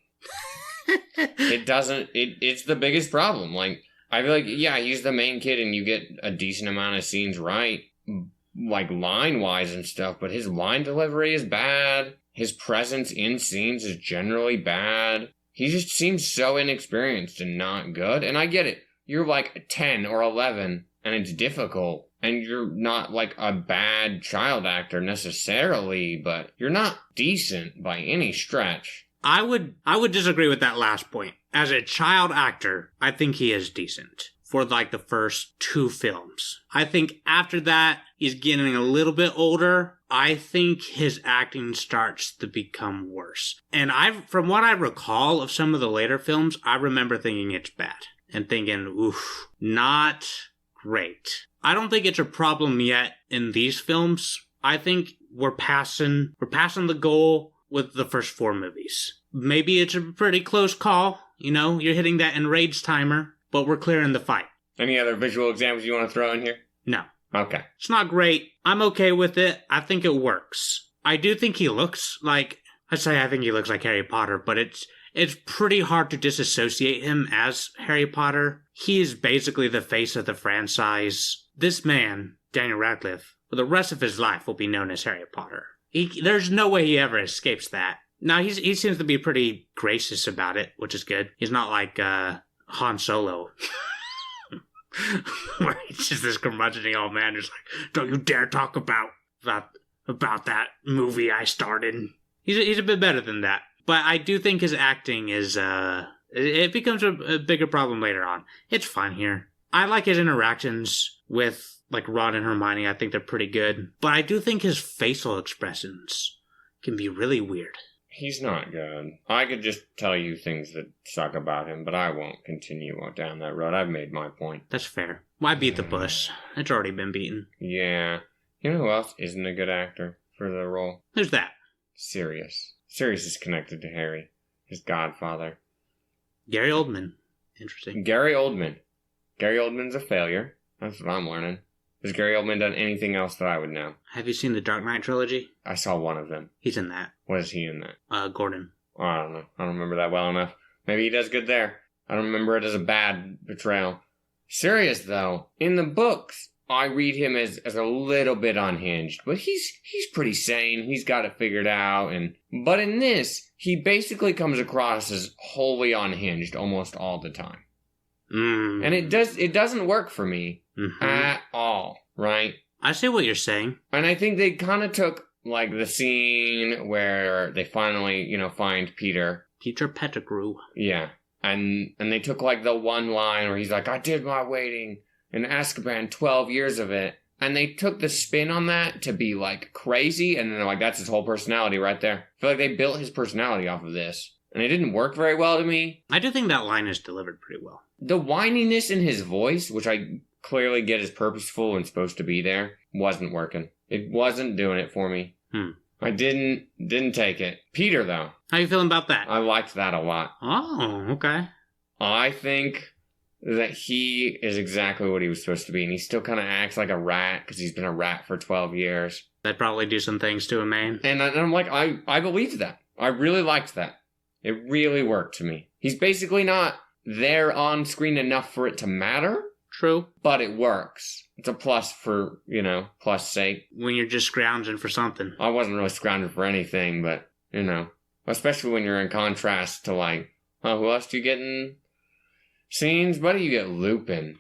It's the biggest problem. I feel like, yeah, he's the main kid and you get a decent amount of scenes right, line-wise and stuff, but his line delivery is bad. His presence in scenes is generally bad. He just seems so inexperienced and not good. And I get it. You're 10 or 11 and it's difficult. And you're not a bad child actor necessarily, but you're not decent by any stretch. I would disagree with that last point. As a child actor, I think he is decent for the first 2 films. I think after that, he's getting a little bit older. I think his acting starts to become worse. And from what I recall of some of the later films, I remember thinking it's bad and thinking, oof, not great. I don't think it's a problem yet in these films. I think we're passing the goal with the first 4 movies. Maybe it's a pretty close call. You're hitting that enraged timer, but we're clearing the fight. Any other visual examples you want to throw in here? No. Okay. It's not great. I'm okay with it. I think it works. I do think he looks I think he looks like Harry Potter, but it's pretty hard to disassociate him as Harry Potter. He is basically the face of the franchise. This man, Daniel Radcliffe, for the rest of his life will be known as Harry Potter. There's no way he ever escapes that. Now, he seems to be pretty gracious about it, which is good. He's not like Han Solo. Where he's just this curmudgeon old man who's like, don't you dare talk about that movie I started. He's a bit better than that. But I do think his acting is, it becomes a bigger problem later on. It's fun here. I like his interactions with, Ron and Hermione. I think they're pretty good. But I do think his facial expressions can be really weird. He's not good. I could just tell you things that suck about him, but I won't continue on down that road. I've made my point. That's fair. Why beat the bush? It's already been beaten. Yeah. You know who else isn't a good actor for the role? Who's that? Sirius. Sirius is connected to Harry, his godfather. Gary Oldman. Interesting. Gary Oldman. Gary Oldman's a failure. That's what I'm learning. Has Gary Oldman done anything else that I would know? Have you seen the Dark Knight trilogy? I saw one of them. He's in that. What is he in that? Gordon. Oh, I don't know. I don't remember that well enough. Maybe he does good there. I don't remember it as a bad portrayal. Sirius, though, in the books, I read him as a little bit unhinged, but he's pretty sane. He's got it figured out, but in this, he basically comes across as wholly unhinged almost all the time. And it doesn't work for me at all, right? I see what you're saying. And I think they kind of took, like, the scene where they finally, find Peter. Peter Pettigrew. Yeah. And they took, like, the one line where he's like, I did my waiting in Azkaban, 12 years of it. And they took the spin on that to be, like, crazy. And then they're like, that's his whole personality right there. I feel like they built his personality off of this. And it didn't work very well to me. I do think that line is delivered pretty well. The whininess in his voice, which I clearly get is purposeful and supposed to be there, wasn't working. It wasn't doing it for me. I didn't take it. Peter, though. How you feeling about that? I liked that a lot. Oh, okay. I think that he is exactly what he was supposed to be, and he still kind of acts like a rat because he's been a rat for 12 years. That'd probably do some things to him, man. And I'm like, I believed that. I really liked that. It really worked to me. He's basically not there on screen enough for it to matter. True. But it works. It's a plus for, plus sake. When you're just scrounging for something. I wasn't really scrounging for anything, but, especially when you're in contrast to, like, who else do you get in scenes? Buddy, you get Lupin.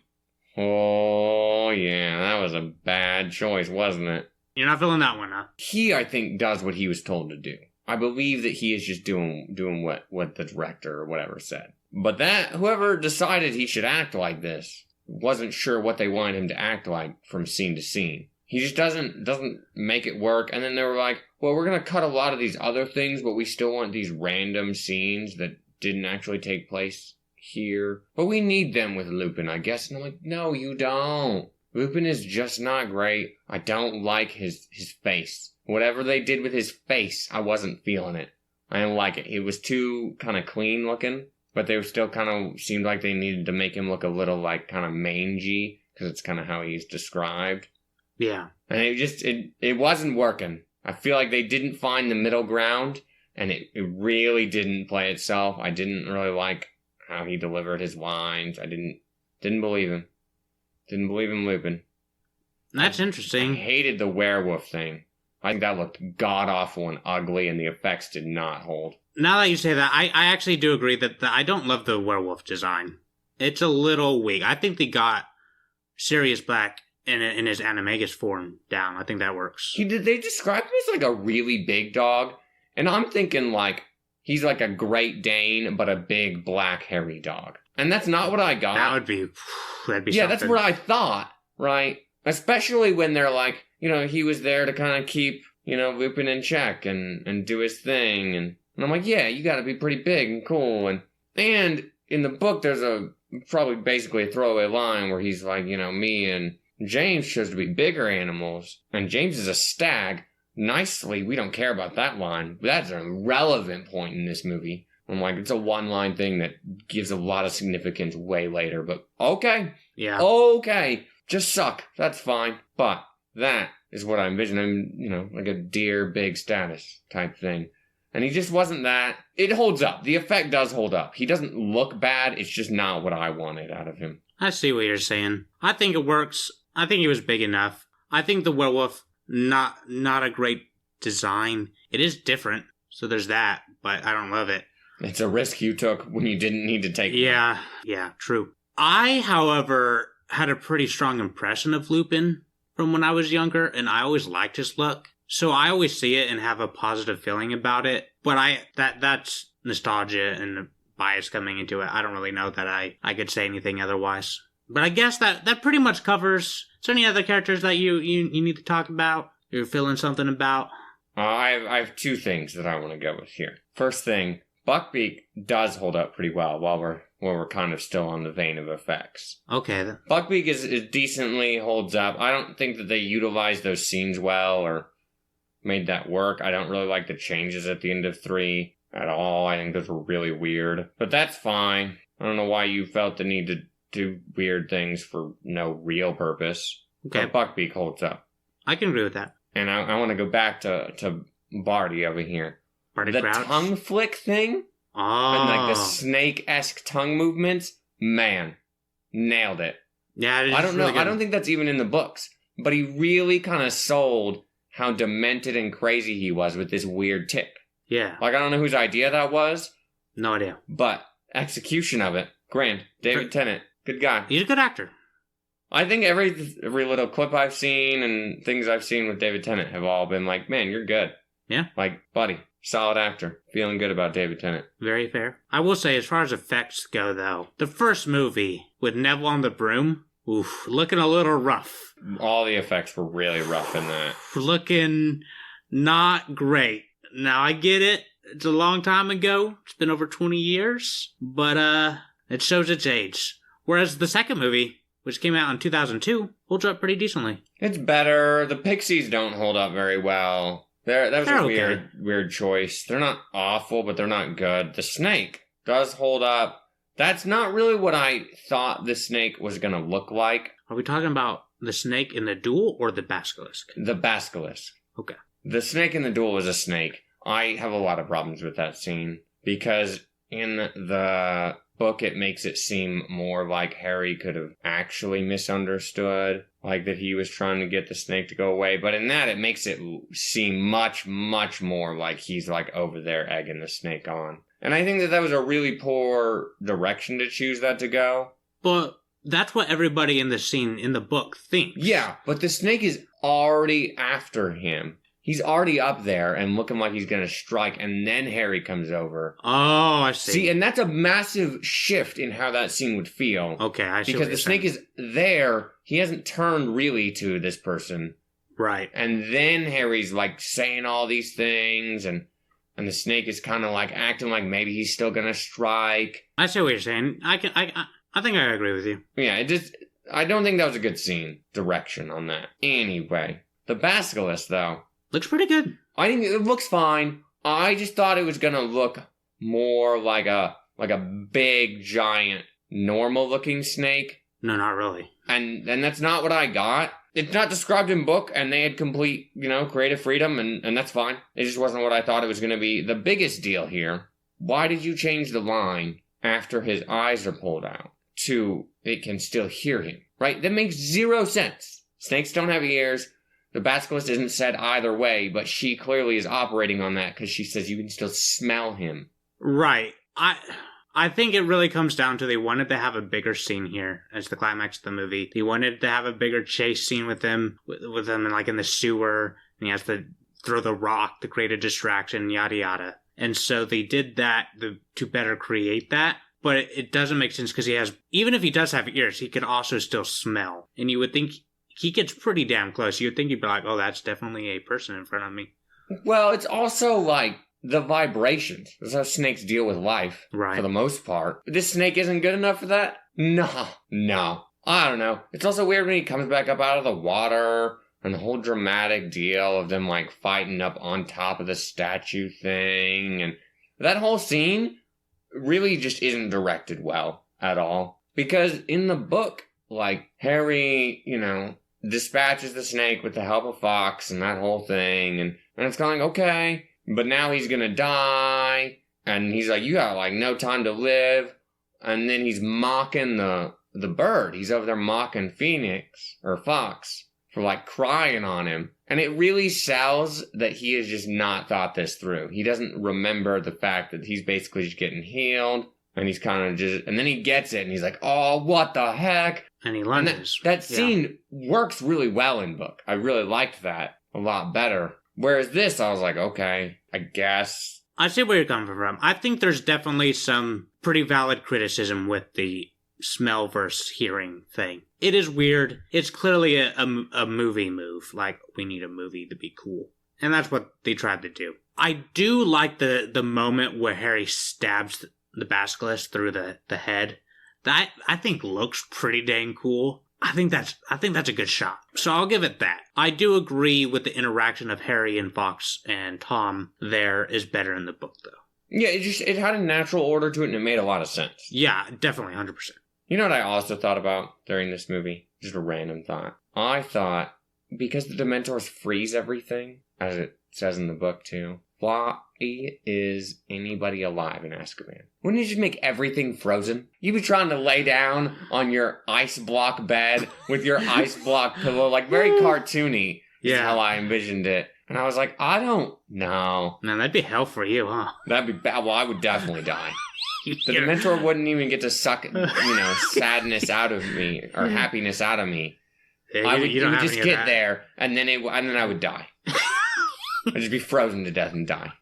Oh, yeah, that was a bad choice, wasn't it? You're not feeling that one, huh? He, I think, does what he was told to do. I believe that he is just doing what the director or whatever said. But whoever decided he should act like this wasn't sure what they wanted him to act like from scene to scene. He just doesn't make it work. And then they were like, well, we're going to cut a lot of these other things, but we still want these random scenes that didn't actually take place here. But we need them with Lupin, I guess. And I'm like, no, you don't. Lupin is just not great. I don't like his face. Whatever they did with his face, I wasn't feeling it. I didn't like it. It was too kind of clean looking. But they still kind of seemed like they needed to make him look a little, like, kind of mangy, because it's kind of how he's described. Yeah. And it wasn't working. I feel like they didn't find the middle ground, and it really didn't play itself. I didn't really like how he delivered his lines. I didn't believe him. Didn't believe in Lupin. That's interesting. I hated the werewolf thing. I think that looked god-awful and ugly, and the effects did not hold. Now that you say that, I actually do agree that I don't love the werewolf design. It's a little weak. I think they got Sirius Black in his animagus form down. I think that works. They described him as like a really big dog, and I'm thinking like he's like a Great Dane, but a big black hairy dog. And that's not what I got. That'd be yeah, something. That's what I thought, right? Especially when they're like, he was there to kind of keep, Lupin in check and do his thing. And I'm like, yeah, you gotta be pretty big and cool. And in the book, there's probably basically a throwaway line where he's like, me and James chose to be bigger animals. And James is a stag. Nicely, we don't care about that line. That's an irrelevant point in this movie. I'm like, it's a one-line thing that gives a lot of significance way later. But okay. Yeah. Okay. Just suck. That's fine. But that is what I envision. I'm, like a dear big status type thing. And he just wasn't that. It holds up. The effect does hold up. He doesn't look bad. It's just not what I wanted out of him. I see what you're saying. I think it works. I think he was big enough. I think the werewolf, not a great design. It is different. So there's that. But I don't love it. It's a risk you took when you didn't need to take it. Yeah, true. I, however, had a pretty strong impression of Lupin from when I was younger, and I always liked his look. So I always see it and have a positive feeling about it. But that's nostalgia and bias coming into it. I don't really know that I could say anything otherwise. But I guess that pretty much covers. Is there any other characters that you need to talk about? You're feeling something about? I have two things that I want to go with here. First thing, Buckbeak does hold up pretty well while we're kind of still on the vein of effects. Okay. Buckbeak is decently holds up. I don't think that they utilized those scenes well or made that work. I don't really like the changes at the end of 3 at all. I think those were really weird. But that's fine. I don't know why you felt the need to do weird things for no real purpose. Okay. But Buckbeak holds up. I can agree with that. And I want to go back to Barty over here. Barty the Crouch? tongue flick thing Oh. and like the snake-esque tongue movements, man, nailed it. Yeah, it is I don't really know. good. I don't think that's even in the books, but he really kind of sold how demented and crazy he was with this weird tick. Yeah. Like, I don't know whose idea that was, No idea. but execution of it, grand. David Tennant, good guy. He's a good actor. I think every little clip I've seen and things I've seen with David Tennant have all been like, man, you're good. Yeah. Like, buddy, solid actor. Feeling good about David Tennant. Very fair. I will say, as far as effects go, though, the first movie with Neville on the broom, oof, looking a little rough. All the effects were really rough in that. Looking not great. Now, I get it. It's a long time ago. It's been over 20 years. But, it shows its age. Whereas the second movie, which came out in 2002, holds up pretty decently. It's better. The Pixies don't hold up very well. That was They're a okay. weird choice. They're not awful, but they're not good. The snake does hold up. That's not really what I thought the snake was going to look like. Are we talking about the snake in the duel or the basilisk? The basilisk. Okay. The snake in the duel is a snake. I have a lot of problems with that scene because in the book it makes it seem more like Harry could have actually misunderstood, like that he was trying to get the snake to go away. But in that it makes it seem much, much more like he's like over there egging the snake on. And I think that was a really poor direction to choose that to go. But that's what everybody in the scene in the book thinks. Yeah, but the snake is already after him. He's already up there and looking like he's going to strike, and then Harry comes over. Oh, I see. See, and that's a massive shift in how that scene would feel. Okay, I see. Because the snake is there. He hasn't turned really to this person. Right. And then Harry's like saying all these things, and the snake is kind of like acting like maybe he's still going to strike. I see what you're saying. I think I agree with you. Yeah, I don't think that was a good scene direction on that. Anyway, the basilisk, though. Looks pretty good. I think it looks fine. I just thought it was gonna look more like a big, giant, normal-looking snake. No, not really. And that's not what I got. It's not described in book, and they had complete, creative freedom, and that's fine. It just wasn't what I thought it was gonna be. The biggest deal here, why did you change the line after his eyes are pulled out to it can still hear him? Right? That makes zero sense. Snakes don't have ears. The basilisk isn't said either way, but she clearly is operating on that because she says you can still smell him. Right. I think it really comes down to they wanted to have a bigger scene here as the climax of the movie. They wanted to have a bigger chase scene with them in the sewer, and he has to throw the rock to create a distraction, yada yada. And so they did that to better create that. But it doesn't make sense because even if he does have ears, he could also still smell. And you would think he gets pretty damn close. You'd think he'd be like, oh, that's definitely a person in front of me. Well, it's also like the vibrations. That's how snakes deal with life, Right. for the most part. This snake isn't good enough for that? No. I don't know. It's also weird when he comes back up out of the water and the whole dramatic deal of them like fighting up on top of the statue thing. And that whole scene really just isn't directed well at all. Because in the book, like Harry, dispatches the snake with the help of Fox and that whole thing, and it's kind of like, okay, but now he's gonna die, and he's like, you got like no time to live, and then he's mocking the bird. He's over there mocking Phoenix or Fox for like crying on him, and it really sells that he has just not thought this through. He doesn't remember the fact that he's basically just getting healed, and he's kind of and then he gets it, and he's like, oh, what the heck? And he lunges. That scene works really well in book. I really liked that a lot better. Whereas this, I was like, okay, I guess. I see where you're coming from. I think there's definitely some pretty valid criticism with the smell versus hearing thing. It is weird. It's clearly a movie move. Like, we need a movie to be cool. And that's what they tried to do. I do like the moment where Harry stabs the basilisk through the head. That I think looks pretty dang cool. I think that's a good shot. So I'll give it that. I do agree with the interaction of Harry and Fox and Tom there is better in the book though. Yeah, it had a natural order to it and it made a lot of sense. Yeah, definitely 100%. You know what I also thought about during this movie? Just a random thought. I thought, because the Dementors freeze everything, as it says in the book too, why is anybody alive in Azkaban? Wouldn't you just make everything frozen? You'd be trying to lay down on your ice block bed with your ice block pillow, like very cartoony. Yeah. Is how I envisioned it. And I was like, I don't know. Man, that'd be hell for you, huh? That'd be bad. Well, I would definitely die. The Dementor wouldn't even get to suck, sadness out of me or happiness out of me. Yeah, it would just get there, and then I would die. I'd just be frozen to death and die.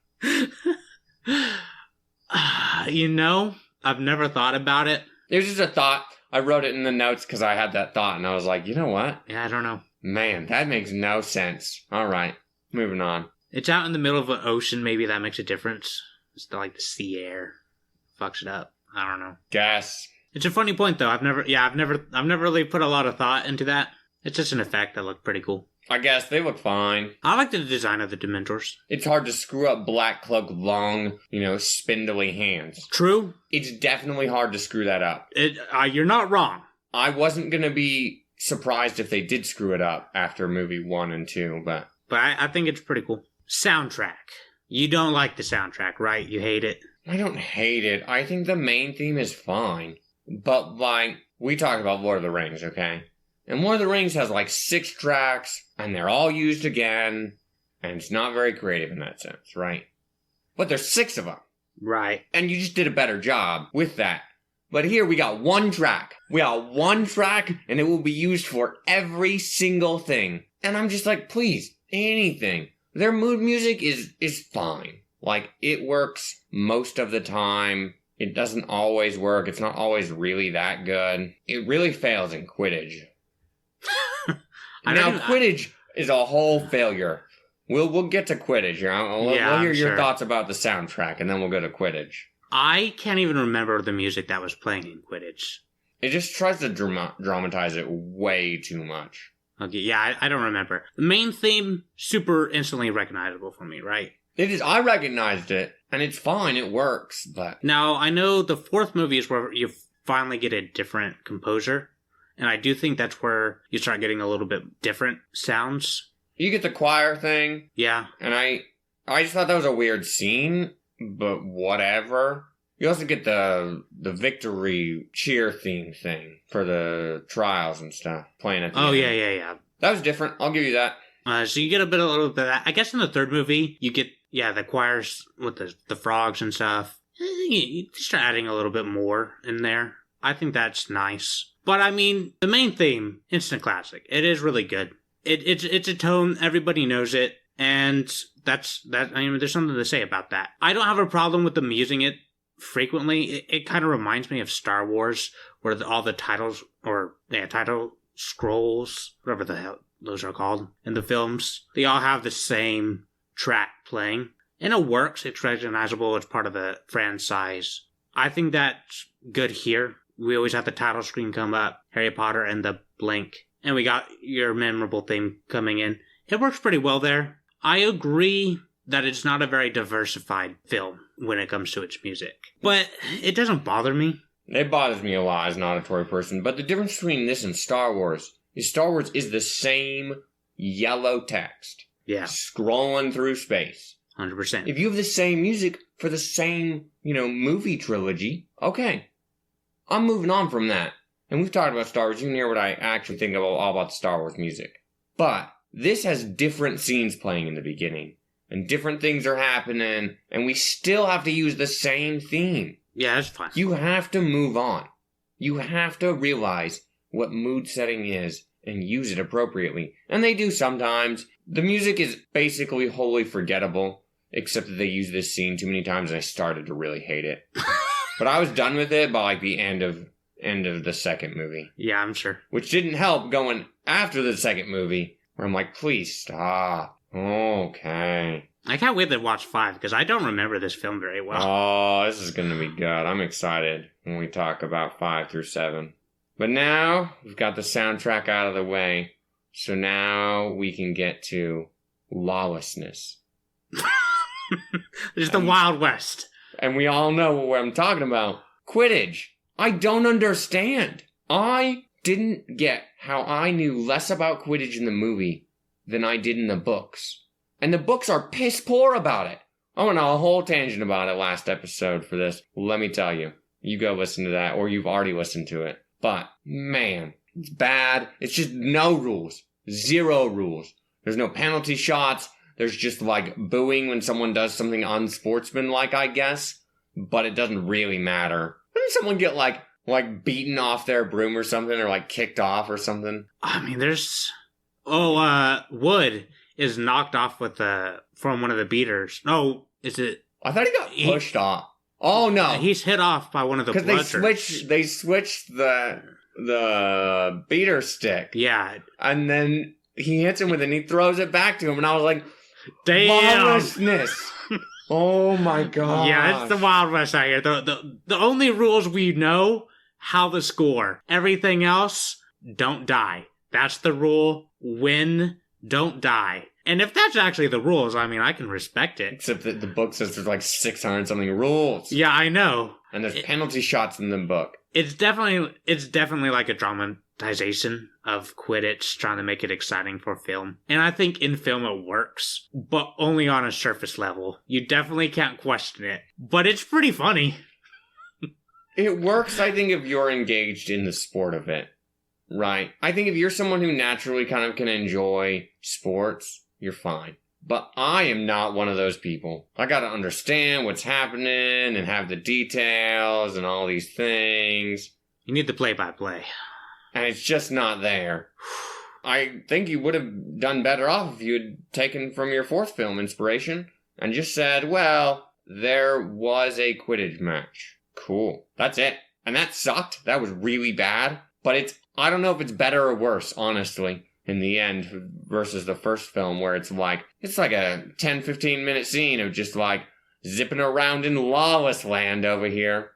I've never thought about it. It was just a thought. I wrote it in the notes because I had that thought, and I was like, you know what? Yeah, I don't know. Man, that makes no sense. All right, moving on. It's out in the middle of an ocean. Maybe that makes a difference. It's like the sea air fucks it up. I don't know. Guess. It's a funny point though. I've never really put a lot of thought into that. It's just an effect that looked pretty cool. I guess they look fine. I like the design of the Dementors. It's hard to screw up Black Cloak long, spindly hands. True. It's definitely hard to screw that up. You're not wrong. I wasn't going to be surprised if they did screw it up after movie 1 and 2, but I think it's pretty cool. Soundtrack. You don't like the soundtrack, right? You hate it? I don't hate it. I think the main theme is fine. But, we talked about Lord of the Rings, okay? And Lord of the Rings has 6 tracks, and they're all used again, and it's not very creative in that sense, right? But there's 6 of them. Right. And you just did a better job with that. But here we got 1 track. We got 1 track, and it will be used for every single thing. And I'm just like, please, anything. Their mood music is fine. It works most of the time. It doesn't always work. It's not always really that good. It really fails in Quidditch. Now, Quidditch is a whole failure. We'll get to Quidditch. We'll hear your thoughts about the soundtrack, and then we'll go to Quidditch. I can't even remember the music that was playing in Quidditch. It just tries to dramatize it way too much. Okay, yeah, I don't remember. The main theme, super instantly recognizable for me, right? It is. I recognized it, and it's fine. It works, but... Now, I know the 4th movie is where you finally get a different composer, and I do think that's where you start getting a little bit different sounds. You get the choir thing. Yeah. And I just thought that was a weird scene, but whatever. You also get the victory cheer theme thing for the trials and stuff playing at the end. Yeah. That was different. I'll give you that. So you get a little bit of that. I guess in the 3rd movie, you get, the choirs with the frogs and stuff. You start adding a little bit more in there. I think that's nice. But I mean, the main theme, instant classic. It is really good. It's a tone, everybody knows it, and that's that. I mean, there's something to say about that. I don't have a problem with them using it frequently. It kind of reminds me of Star Wars, where all the titles, title scrolls, whatever the hell those are called, in the films, they all have the same track playing. And it works, it's recognizable, it's part of the franchise. I think that's good here. We always have the title screen come up, Harry Potter and the blink. And we got your memorable theme coming in. It works pretty well there. I agree that it's not a very diversified film when it comes to its music. But it doesn't bother me. It bothers me a lot as an auditory person. But the difference between this and Star Wars is the same yellow text. Yeah. Scrolling through space. 100%. If you have the same music for the same, movie trilogy, okay. I'm moving on from that. And we've talked about Star Wars. You can hear what I actually think all about the Star Wars music. But this has different scenes playing in the beginning. And different things are happening. And we still have to use the same theme. Yeah, that's fine. You have to move on. You have to realize what mood setting is and use it appropriately. And they do sometimes. The music is basically wholly forgettable. Except that they use this scene too many times and I started to really hate it. But I was done with it by the end of the second movie. Yeah, I'm sure. Which didn't help going after the second movie, where I'm like, please stop. Okay. I can't wait to watch 5 because I don't remember this film very well. Oh, this is going to be good. I'm excited when we talk about 5 through 7. But now we've got the soundtrack out of the way. So now we can get to lawlessness. It's the Wild West. And we all know what I'm talking about. Quidditch. I don't understand. I didn't get how I knew less about Quidditch in the movie than I did in the books. And the books are piss poor about it. I went on a whole tangent about it last episode for this. Let me tell you. You go listen to that, or you've already listened to it. But, man, it's bad. It's just no rules. 0 rules. There's no penalty shots. There's just, like, booing when someone does something unsportsmanlike, I guess. But it doesn't really matter. Didn't someone get, like beaten off their broom or something, or, like, kicked off or something? I mean, there's... Wood is knocked off with from one of the beaters. No, is it... I thought he got pushed off. Oh, no. He's hit off by one of the bludgers. Because they switched the beater stick. Yeah. And then he hits him with it and he throws it back to him. And I was like, damn. lawlessness. Oh, my God. Yeah, it's the Wild West out here. The only rules we know, how to score. Everything else, don't die. That's the rule. Win, don't die. And if that's actually the rules, I mean, I can respect it. Except that the book says there's like 600 something rules. Yeah, I know. And there's penalty shots in the book. It's definitely like a dramatization of Quidditch, trying to make it exciting for film. And I think in film it works, but only on a surface level. You definitely can't question it. But it's pretty funny. It works, I think, if you're engaged in the sport of it. Right. I think if you're someone who naturally kind of can enjoy sports, you're fine. But I am not one of those people. I gotta understand what's happening and have the details and all these things. You need the play-by-play. And it's just not there. I think you would have done better off if you had taken from your 4th film inspiration and just said, well, there was a Quidditch match. Cool. That's it. And that sucked. That was really bad. But I don't know if it's better or worse, honestly, in the end, versus the first film where it's like a 10, 15 minute scene of just like zipping around in lawless land over here.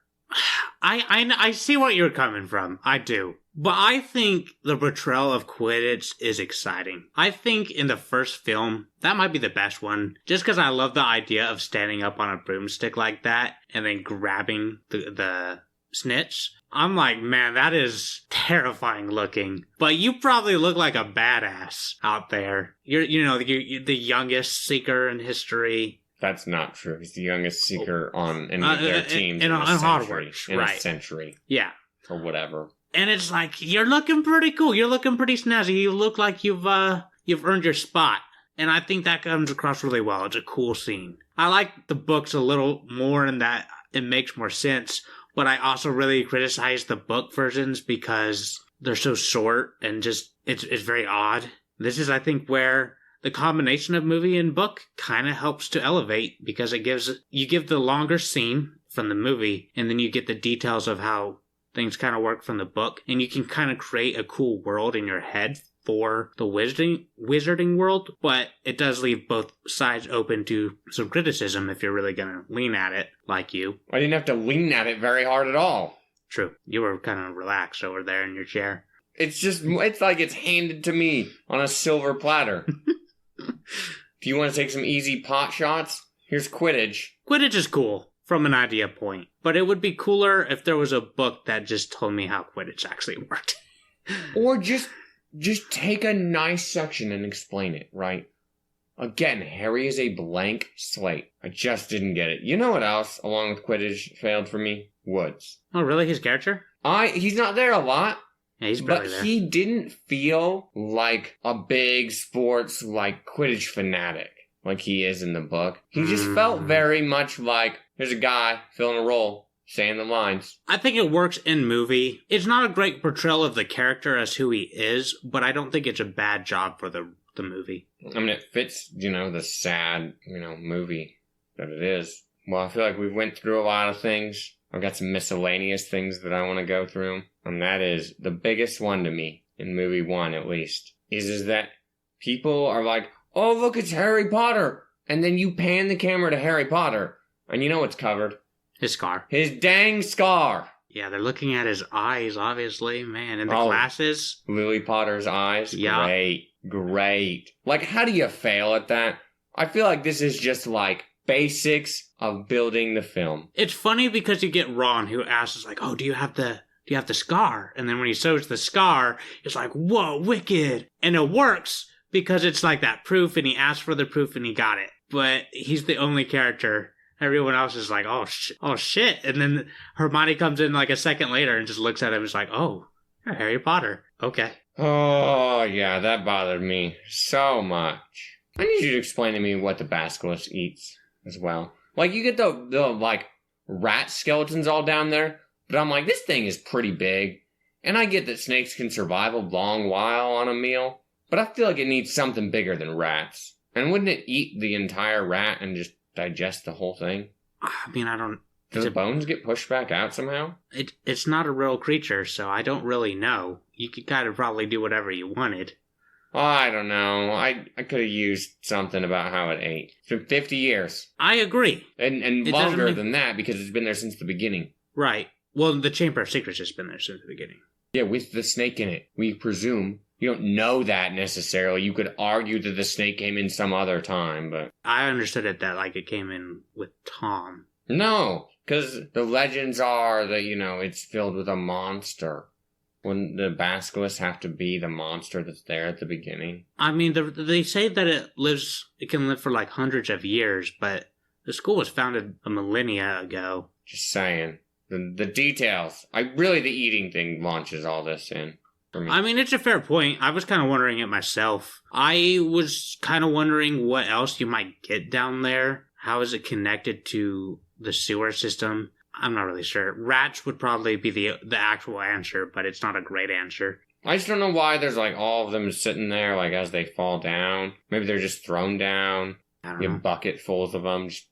I see what you're coming from. I do. But I think the portrayal of Quidditch is exciting. I think in the first film, that might be the best one. Just because I love the idea of standing up on a broomstick like that and then grabbing the snitch. I'm like, man, that is terrifying looking. But you probably look like a badass out there. You're the youngest seeker in history. That's not true. He's the youngest seeker on any of their teams in a century. Yeah. Or whatever. And it's like, you're looking pretty cool. You're looking pretty snazzy. You look like you've earned your spot. And I think that comes across really well. It's a cool scene. I like the books a little more in that it makes more sense. But I also really criticize the book versions because they're so short and just, it's very odd. This is, I think, where the combination of movie and book kind of helps to elevate because you give the longer scene from the movie and then you get the details of how things kind of work from the book. And you can kind of create a cool world in your head for the wizarding world, but it does leave both sides open to some criticism if you're really going to lean at it, like you. I didn't have to lean at it very hard at all. True. You were kind of relaxed over there in your chair. It's like it's handed to me on a silver platter. If you want to take some easy pot shots, here's Quidditch. Quidditch is cool from an idea point, but it would be cooler if there was a book that just told me how Quidditch actually worked. Or just take a nice section and explain it, right? Again, Harry is a blank slate. I just didn't get it. You know what else, along with Quidditch, failed for me? Woods. Oh, really? His character? He's not there a lot. Yeah, he's barely but there. He didn't feel like a big sports, like, Quidditch fanatic, like he is in the book. He just felt very much like, here's a guy filling a role. Saying the lines. I think it works in movie. It's not a great portrayal of the character as who he is, but I don't think it's a bad job for the movie. I mean, it fits, the sad, movie that it is. Well, I feel like we went through a lot of things. I've got some miscellaneous things that I want to go through. And that is the biggest one to me, in movie 1 at least, is that people are like, oh, look, it's Harry Potter. And then you pan the camera to Harry Potter, and you know what's covered? His scar. His dang scar. Yeah, they're looking at his eyes, obviously, man, and the glasses. Lily Potter's eyes? Yeah. Great. Like, how do you fail at that? I feel like this is just, like, basics of building the film. It's funny because you get Ron, who asks, like, oh, do you have the scar? And then when he shows the scar, it's like, whoa, wicked. And it works because it's like that proof, and he asked for the proof, and he got it. But he's the only character. Everyone else is like, oh shit. And then Hermione comes in like a second later and just looks at him and is like, oh, you're Harry Potter. Okay. Oh, yeah, that bothered me so much. I need you to explain to me what the basilisk eats as well. Like, you get the like, rat skeletons all down there, but I'm like, this thing is pretty big. And I get that snakes can survive a long while on a meal, but I feel like it needs something bigger than rats. And wouldn't it eat the entire rat and just digest the whole thing? I mean, I don't... Do the bones get pushed back out somehow? It's not a real creature, so I don't really know. You could kind of probably do whatever you wanted. I don't know. I could have used something about how it ate. It's been 50 years. I agree. And longer than that, because it's been there since the beginning. Right. Well, the Chamber of Secrets has been there since the beginning. Yeah, with the snake in it. We presume. You don't know that necessarily. You could argue that the snake came in some other time, but... I understood it that, like, it came in with Tom. No, because the legends are that, it's filled with a monster. Wouldn't the basilisks have to be the monster that's there at the beginning? I mean, they say that it can live for, like, hundreds of years, but the school was founded a millennia ago. Just saying. The details. The eating thing launches all this in. I mean, it's a fair point. I was kind of wondering it myself. I was kind of wondering what else you might get down there. How is it connected to the sewer system? I'm not really sure. Rats would probably be the actual answer, but it's not a great answer. I just don't know why there's, like, all of them sitting there, like, as they fall down. Maybe they're just thrown down. I don't know. Bucketfuls of them. Just...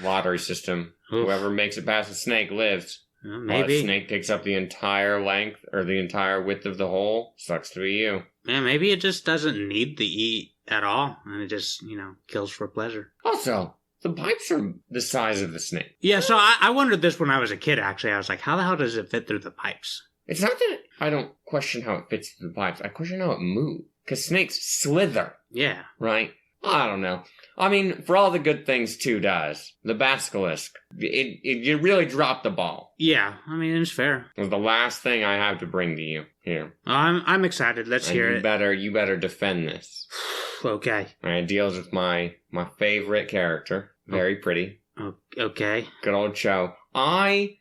Lottery system. Oof. Whoever makes it past the snake lives. Well, maybe. The snake takes up the entire length or the entire width of the hole. Sucks to be you. Yeah, maybe it just doesn't need to eat at all, and it just, kills for pleasure. Also, the pipes are the size of the snake. Yeah, so I wondered this when I was a kid, actually. I was like, how the hell does it fit through the pipes? It's not that I don't question how it fits through the pipes. I question how it moves. Because snakes slither. Yeah. Right? I don't know. I mean, for all the good things 2 does, the basilisk, you really dropped the ball. Yeah, I mean, it's fair. It was the last thing I have to bring to you here. I'm excited. Let's hear it. You better defend this. Okay. All right, it deals with my favorite character. Very pretty. Okay. Good old Cho. I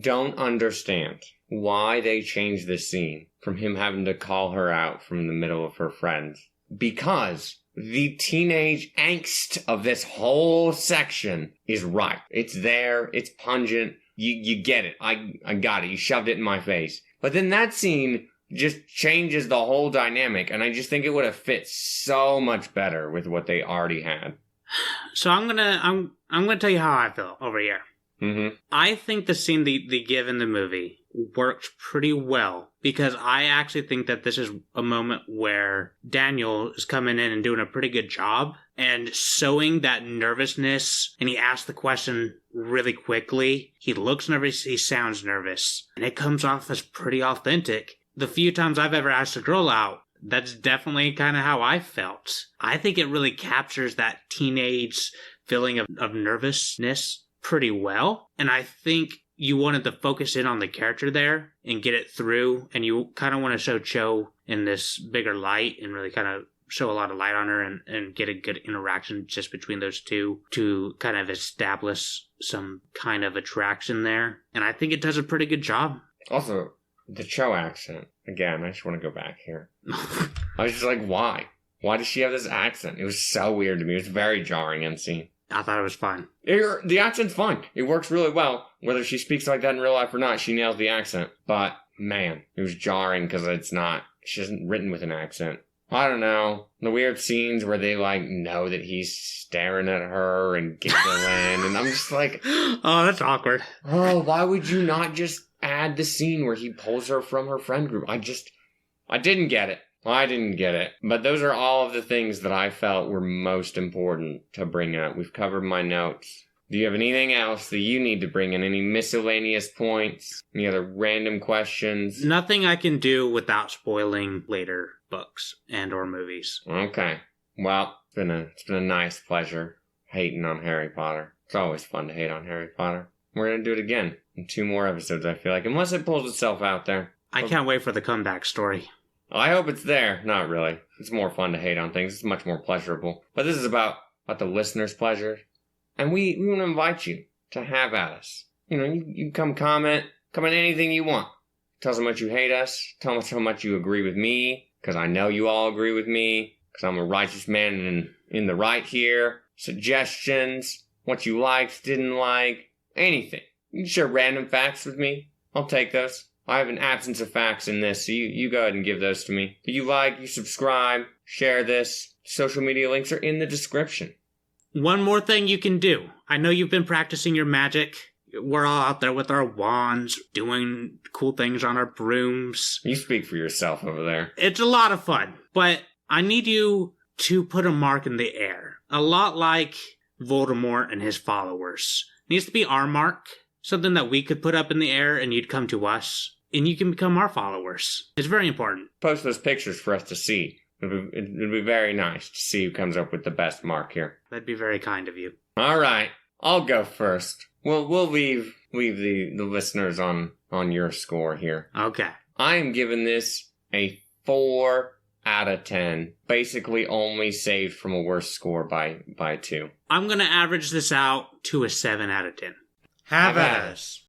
don't understand why they changed the scene from him having to call her out from the middle of her friends. Because the teenage angst of this whole section is right. It's there. It's pungent. You get it. I got it. You shoved it in my face. But then that scene just changes the whole dynamic, and I just think it would have fit so much better with what they already had. So I'm gonna tell you how I feel over here. Mm-hmm. I think the scene they give in the movie worked pretty well, because I actually think that this is a moment where Daniel is coming in and doing a pretty good job and showing that nervousness, and he asks the question really quickly. He looks nervous, he sounds nervous, and it comes off as pretty authentic. The few times I've ever asked a girl out, that's definitely kind of how I felt. I think it really captures that teenage feeling of nervousness pretty well, and I think you wanted to focus in on the character there and get it through, and you kind of want to show Cho in this bigger light and really kind of show a lot of light on her and get a good interaction just between those two to kind of establish some kind of attraction there. And I think it does a pretty good job. Also, the Cho accent. Again, I just want to go back here. I was just like, why? Why does she have this accent? It was so weird to me. It was very jarring in scene. I thought it was fine. The accent's fine. It works really well. Whether she speaks like that in real life or not, she nails the accent. But, man, it was jarring because she isn't written with an accent. I don't know. The weird scenes where they, know that he's staring at her and giggling, and I'm just like... Oh, that's awkward. Oh, why would you not just add the scene where he pulls her from her friend group? I didn't get it. Well, I didn't get it. But those are all of the things that I felt were most important to bring up. We've covered my notes. Do you have anything else that you need to bring in? Any miscellaneous points? Any other random questions? Nothing I can do without spoiling later books and or movies. Okay. Well, it's been a nice pleasure hating on Harry Potter. It's always fun to hate on Harry Potter. We're going to do it again in 2 more episodes, I feel like. Unless it pulls itself out there. I can't wait for the comeback story. I hope it's there. Not really. It's more fun to hate on things. It's much more pleasurable. But this is about the listener's pleasure. And we want to invite you to have at us. You come comment anything you want. Tell us how much you hate us. Tell us how much you agree with me. Because I know you all agree with me. Because I'm a righteous man and in the right here. Suggestions. What you liked, didn't like. Anything. You can share random facts with me. I'll take those. I have an absence of facts in this, so you go ahead and give those to me. You subscribe, share this. Social media links are in the description. One more thing you can do. I know you've been practicing your magic. We're all out there with our wands, doing cool things on our brooms. You speak for yourself over there. It's a lot of fun, but I need you to put a mark in the air. A lot like Voldemort and his followers. It needs to be our mark. Something that we could put up in the air and you'd come to us. And you can become our followers. It's very important. Post those pictures for us to see. It'd be very nice to see who comes up with the best mark here. That'd be very kind of you. All right. I'll go first. We'll leave the listeners on your score here. Okay. I am giving this a 4 out of 10. Basically only saved from a worse score by 2. I'm going to average this out to a 7 out of 10. Have at us.